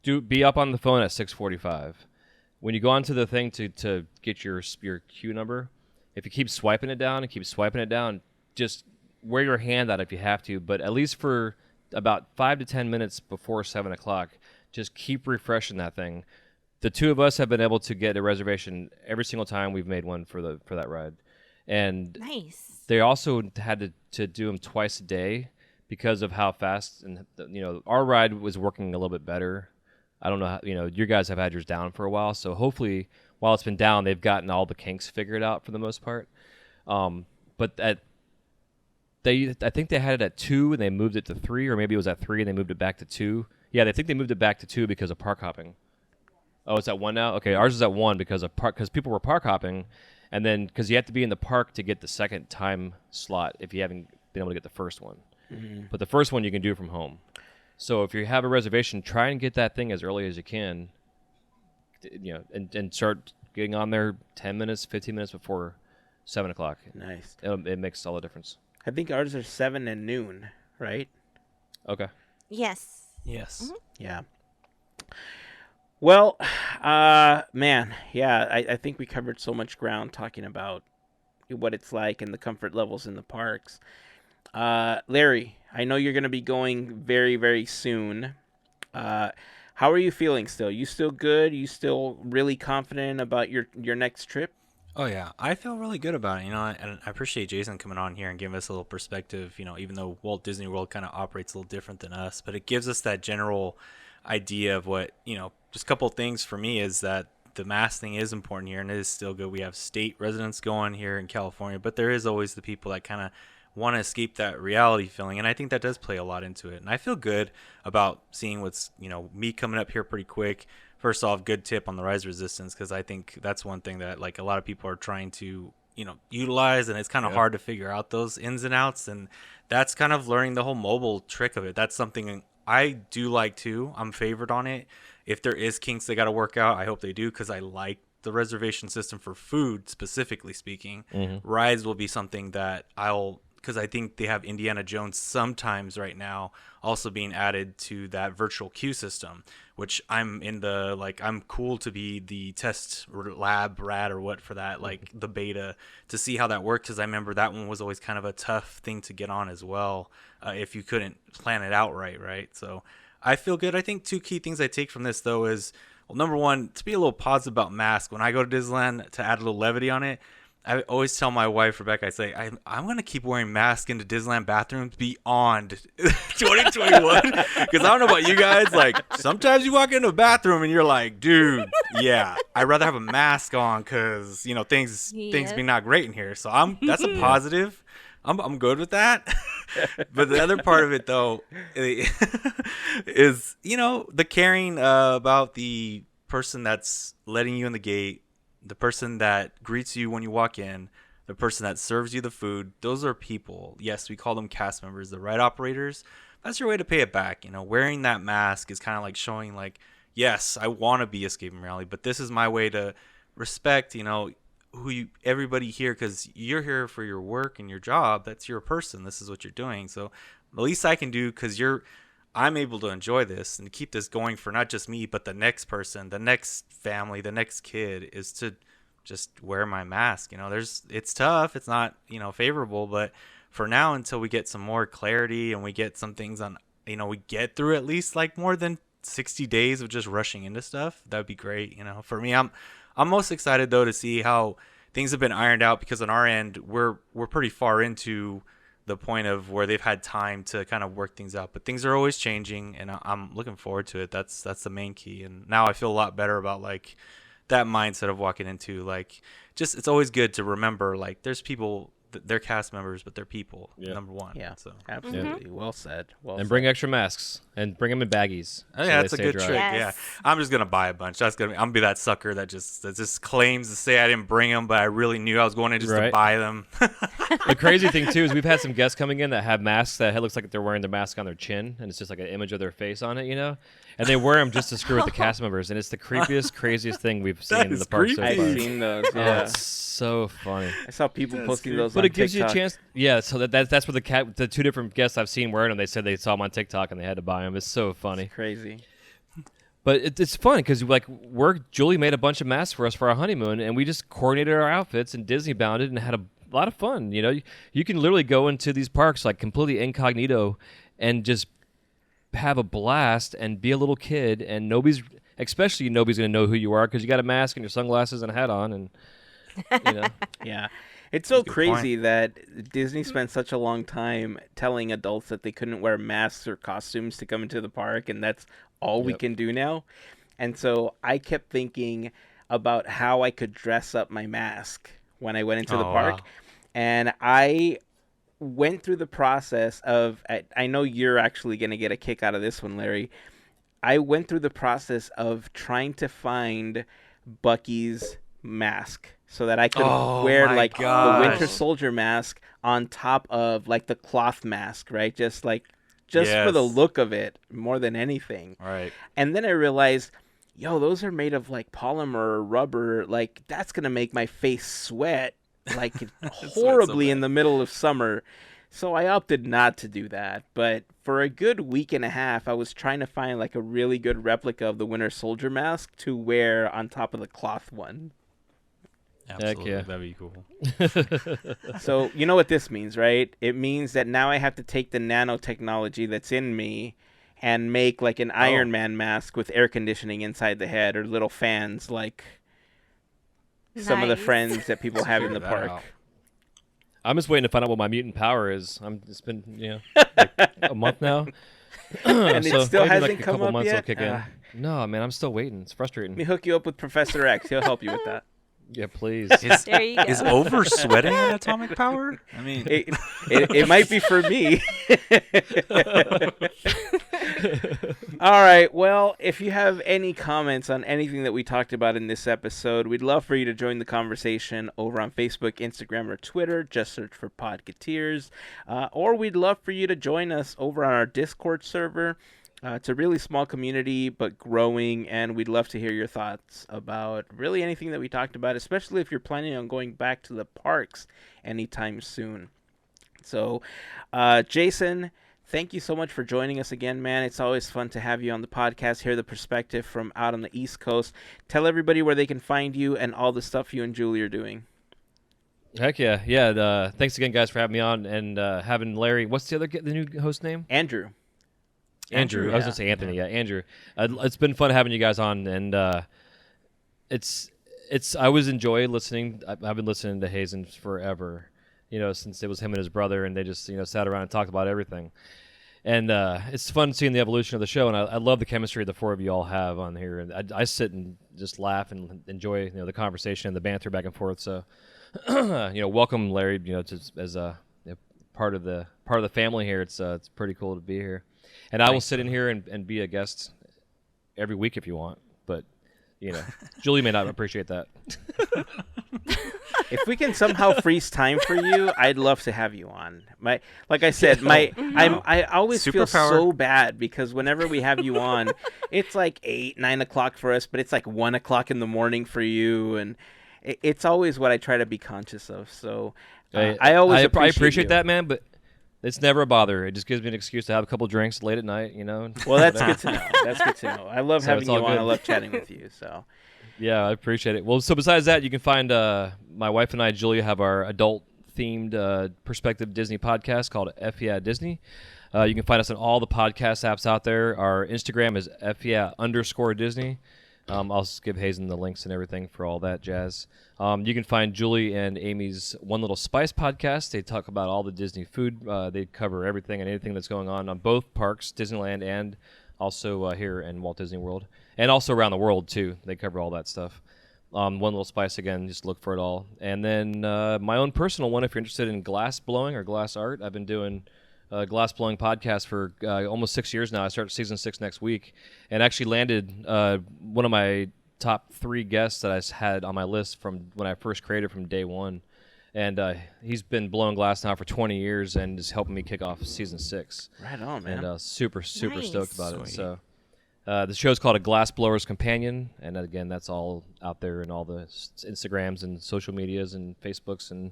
Speaker 3: be up on the phone at 6:45. When you go onto the thing to get your queue number, if you keep swiping it down and keep swiping it down, just wear your hand out if you have to, but at least for about 5 to 10 minutes before 7 o'clock, just keep refreshing that thing. The two of us have been able to get a reservation every single time we've made one for that ride. And
Speaker 4: nice.
Speaker 3: They also had to do them twice a day because of how fast, and our ride was working a little bit better. I don't know how, you guys have had yours down for a while, so hopefully while it's been down, they've gotten all the kinks figured out for the most part. But I think they had it at 2 and they moved it to 3, or maybe it was at 3 and they moved it back to 2. Yeah, they think they moved it back to 2 because of park hopping. Oh, it's at 1 now? Okay, ours is at 1 because people were park hopping, and then because you have to be in the park to get the second time slot if you haven't been able to get the first one. Mm-hmm. But the first one you can do from home. So if you have a reservation, try and get that thing as early as you can, and start getting on there 10 minutes, 15 minutes before 7 o'clock.
Speaker 2: Nice.
Speaker 3: It makes all the difference.
Speaker 2: I think ours are 7 and noon, right?
Speaker 3: Okay.
Speaker 4: Yes.
Speaker 5: Yes.
Speaker 4: Mm-hmm.
Speaker 2: Yeah. Well, man, yeah, I think we covered so much ground talking about what it's like and the comfort levels in the parks. Larry, I know you're going to be going very, very soon. How are you feeling still? You still good? You still really confident about your next trip?
Speaker 5: Oh, yeah. I feel really good about it, and I appreciate Jason coming on here and giving us a little perspective, even though Walt Disney World kind of operates a little different than us, but it gives us that general idea of what, just a couple of things for me is that the mask thing is important here, and it is still good. We have state residents going here in California, but there is always the people that kind of want to escape that reality feeling, and I think that does play a lot into it. And I feel good about seeing what's, me coming up here pretty quick. First off, good tip on the Rise Resistance, because I think that's one thing that a lot of people are trying to utilize, and it's kind of hard to figure out those ins and outs, and that's kind of learning the whole mobile trick of it. That's something I do like too. I'm favored on it. If there is kinks they got to work out, I hope they do, because I like the reservation system for food, specifically speaking. Mm-hmm. Rides will be something that because I think they have Indiana Jones sometimes right now also being added to that virtual queue system, which I'm I'm cool to be the test lab rat or what for that, the beta, to see how that works, because I remember that one was always kind of a tough thing to get on as well, if you couldn't plan it out right? So I feel good. I think 2 key things I take from this, though, is, well, number one, to be a little positive about masks. When I go to Disneyland, to add a little levity on it, I always tell my wife, Rebecca, I say, I'm going to keep wearing masks into Disneyland bathrooms beyond 2021. Because I don't know about you guys. Sometimes you walk into a bathroom and you're like, dude, yeah, I'd rather have a mask on because, things be not great in here. So that's a positive. I'm good with that. But the other part of it, though, is, the caring about the person that's letting you in the gate, the person that greets you when you walk in, the person that serves you the food. Those are people. Yes, we call them cast members, the ride operators. That's your way to pay it back. Wearing that mask is kind of like showing like, yes, I want to be escaping reality, but this is my way to respect, everybody here, because you're here for your work and your job. That's your person. This is what you're doing. So the least I can do, because I'm able to enjoy this and keep this going for not just me, but the next person, the next family, the next kid, is to just wear my mask. It's tough. It's not, favorable, but for now, until we get some more clarity and we get some things on, we get through at least like more than 60 days of just rushing into stuff, that'd be great. For me, I'm most excited though to see how things have been ironed out, because on our end, we're pretty far into the point of where they've had time to kind of work things out, but things are always changing, and I'm looking forward to it. That's the main key. And now I feel a lot better about like that mindset of walking into like, just, it's always good to remember like there's people, they're cast members, but they're people. Number one.
Speaker 2: Yeah,
Speaker 5: so
Speaker 2: absolutely. Well said.
Speaker 3: And bring extra masks and bring them in baggies.
Speaker 5: Oh, yeah, that's a good
Speaker 3: dry.
Speaker 5: trick.
Speaker 4: Yes.
Speaker 5: Yeah, I'm just gonna buy a bunch. I'm gonna be that sucker that just claims to say I didn't bring them, but I really knew I was going in just to buy them.
Speaker 3: The crazy thing too is we've had some guests coming in that have masks that looks like they're wearing their mask on their chin, and it's just like an image of their face on it, and they wear them just to screw with the cast members, and it's the creepiest, craziest thing we've seen in the park so far.
Speaker 2: I've seen those.
Speaker 3: Oh,
Speaker 2: Yeah,
Speaker 3: it's so funny.
Speaker 2: I saw people posting those.
Speaker 3: But
Speaker 2: on
Speaker 3: it gives
Speaker 2: TikTok.
Speaker 3: you a chance. Yeah, so that's what the two different guests I've seen wearing them. They said they saw them on TikTok and they had to buy them. It's so funny.
Speaker 2: Crazy.
Speaker 3: But it's fun because Julie made a bunch of masks for us for our honeymoon, and we just coordinated our outfits and Disney bounded and had a lot of fun. You can literally go into these parks like completely incognito and just have a blast and be a little kid, and nobody's going to know who you are because you got a mask and your sunglasses and a hat on, and
Speaker 2: Yeah. It's so
Speaker 5: good
Speaker 2: crazy that Disney spent such a long time telling adults that they couldn't wear masks or costumes to come into the park, and that's all we can do now. And so I kept thinking about how I could dress up my mask when I went into the park.
Speaker 5: Wow.
Speaker 2: And I went through the process of, I know you're actually going to get a kick out of this one, Larry. I went through the process of trying to find Bucky's mask so that I could wear like the Winter Soldier mask on top of like the cloth mask, right? Just for the look of it more than anything.
Speaker 5: Right.
Speaker 2: And then I realized, those are made of like polymer or rubber. Like that's going to make my face sweat like horribly in the middle of summer. So I opted not to do that. But for a good week and a half, I was trying to find like a really good replica of the Winter Soldier mask to wear on top of the cloth one.
Speaker 5: Absolutely.
Speaker 3: Yeah.
Speaker 5: That'd be cool.
Speaker 2: So you know what this means, right? It means that now I have to take the nanotechnology that's in me and make like an Iron Man mask with air conditioning inside the head or little fans like some of the
Speaker 4: Nice.
Speaker 2: friends that people have in the
Speaker 5: Figure that
Speaker 2: park.
Speaker 5: out.
Speaker 3: I'm just waiting to find out what my mutant power is. It's been like a month now,
Speaker 2: And it
Speaker 3: so
Speaker 2: still
Speaker 3: maybe
Speaker 2: hasn't
Speaker 3: like a
Speaker 2: come
Speaker 3: couple
Speaker 2: up
Speaker 3: months
Speaker 2: yet?
Speaker 3: will kick in. No, man, I'm still waiting. It's frustrating.
Speaker 2: Let me hook you up with Professor X. He'll help you with that.
Speaker 3: Yeah, please.
Speaker 4: There you go.
Speaker 5: Is over sweating an atomic power? I mean,
Speaker 2: It might be for me. All right. Well, if you have any comments on anything that we talked about in this episode, we'd love for you to join the conversation over on Facebook, Instagram, or Twitter. Just search for Podketeers. Or we'd love for you to join us over on our Discord server. It's a really small community, but growing, and we'd love to hear your thoughts about really anything that we talked about, especially if you're planning on going back to the parks anytime soon. So, Jason, thank you so much for joining us again, man. It's always fun to have you on the podcast, hear the perspective from out on the East Coast. Tell everybody where they can find you and all the stuff you and Julie are doing.
Speaker 3: Heck yeah, yeah. Thanks again, guys, for having me on and having Larry. What's the new host name?
Speaker 2: Andrew.
Speaker 3: Andrew. I was gonna say Anthony. Yeah, Andrew. It's been fun having you guys on, and it's I always enjoy listening. I've been listening to Hazen forever, since it was him and his brother, and they just sat around and talked about everything. And it's fun seeing the evolution of the show, and I love the chemistry the four of you all have on here. And I sit and just laugh and enjoy the conversation and the banter back and forth. So, welcome, Larry. As a part of the family here. It's pretty cool to be here. And I will sit in here and be a guest every week if you want. But, Julie may not appreciate that.
Speaker 2: If we can somehow freeze time for you, I'd love to have you on. Like I said, I always feel so bad because whenever we have you on, it's like 8, 9 o'clock for us, but it's like 1 o'clock in the morning for you, and it's always what I try to be conscious of. So I always
Speaker 3: appreciate that, man, but it's never a bother. It just gives me an excuse to have a couple drinks late at night, you know.
Speaker 2: Well, that's good to know. That's good to know. I love having you on. Good. I love chatting with you. So.
Speaker 3: Yeah, I appreciate it. Well, so besides that, you can find my wife and I, Julia, have our adult-themed perspective Disney podcast called F Yeah Disney. You can find us on all the podcast apps out there. Our Instagram is FYA_Disney. I'll give Hazen the links and everything for all that jazz. You can find Julie and Amy's One Little Spice podcast. They talk about all the Disney food. They cover everything and anything that's going on both parks, Disneyland and also here in Walt Disney World. And also around the world, too. They cover all that stuff. One Little Spice, again, just look for it all. And then my own personal one, if you're interested in glass blowing or glass art, I've been doing a glass blowing podcast for almost 6 years now. I start season 6 next week, and actually landed one of my top 3 guests that I had on my list from when I first created from day one. And he's been blowing glass now for 20 years and is helping me kick off season 6.
Speaker 2: Right on, man.
Speaker 3: And super
Speaker 4: Nice.
Speaker 3: stoked about it. So the show's called A Glass Blower's Companion, and again, that's all out there in all the Instagrams and social medias and Facebooks and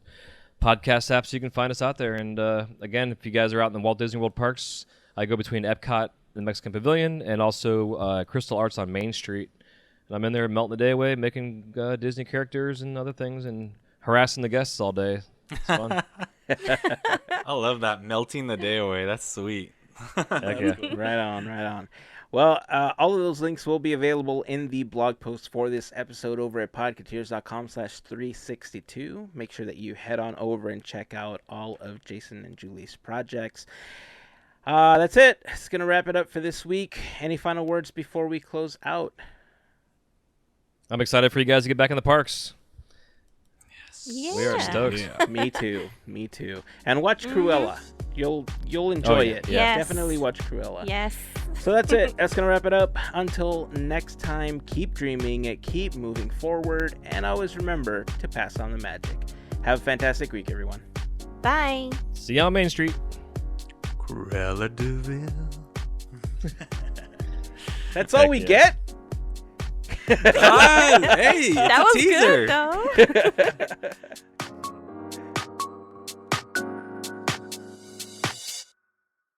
Speaker 3: podcast apps. You can find us out there. And again, if you guys are out in the Walt Disney World parks, I go between Epcot, the Mexican Pavilion, and also Crystal Arts on Main Street. And I'm in there melting the day away, making Disney characters and other things, and harassing the guests all day. It's fun.
Speaker 5: I love that, melting the day away. That's sweet.
Speaker 3: Okay.
Speaker 2: Right on. Well, all of those links will be available in the blog post for this episode over at podketeers.com/362. Make sure that you head on over and check out all of Jason and Julie's projects. That's it. It's going to wrap it up for this week. Any final words before we close out?
Speaker 3: I'm excited for you guys to get back in the parks.
Speaker 4: Yeah.
Speaker 3: We are stoked.
Speaker 5: Yeah.
Speaker 2: Me too. And watch Cruella. You'll enjoy it.
Speaker 4: Yes.
Speaker 2: Definitely watch Cruella.
Speaker 4: Yes.
Speaker 2: So that's it. That's going to wrap it up. Until next time, keep dreaming, keep moving forward, and always remember to pass on the magic. Have a fantastic week, everyone.
Speaker 4: Bye.
Speaker 3: See you on Main Street.
Speaker 5: Cruella DeVille.
Speaker 2: That's all we get?
Speaker 5: Hey,
Speaker 4: That was
Speaker 5: teaser.
Speaker 4: good, though.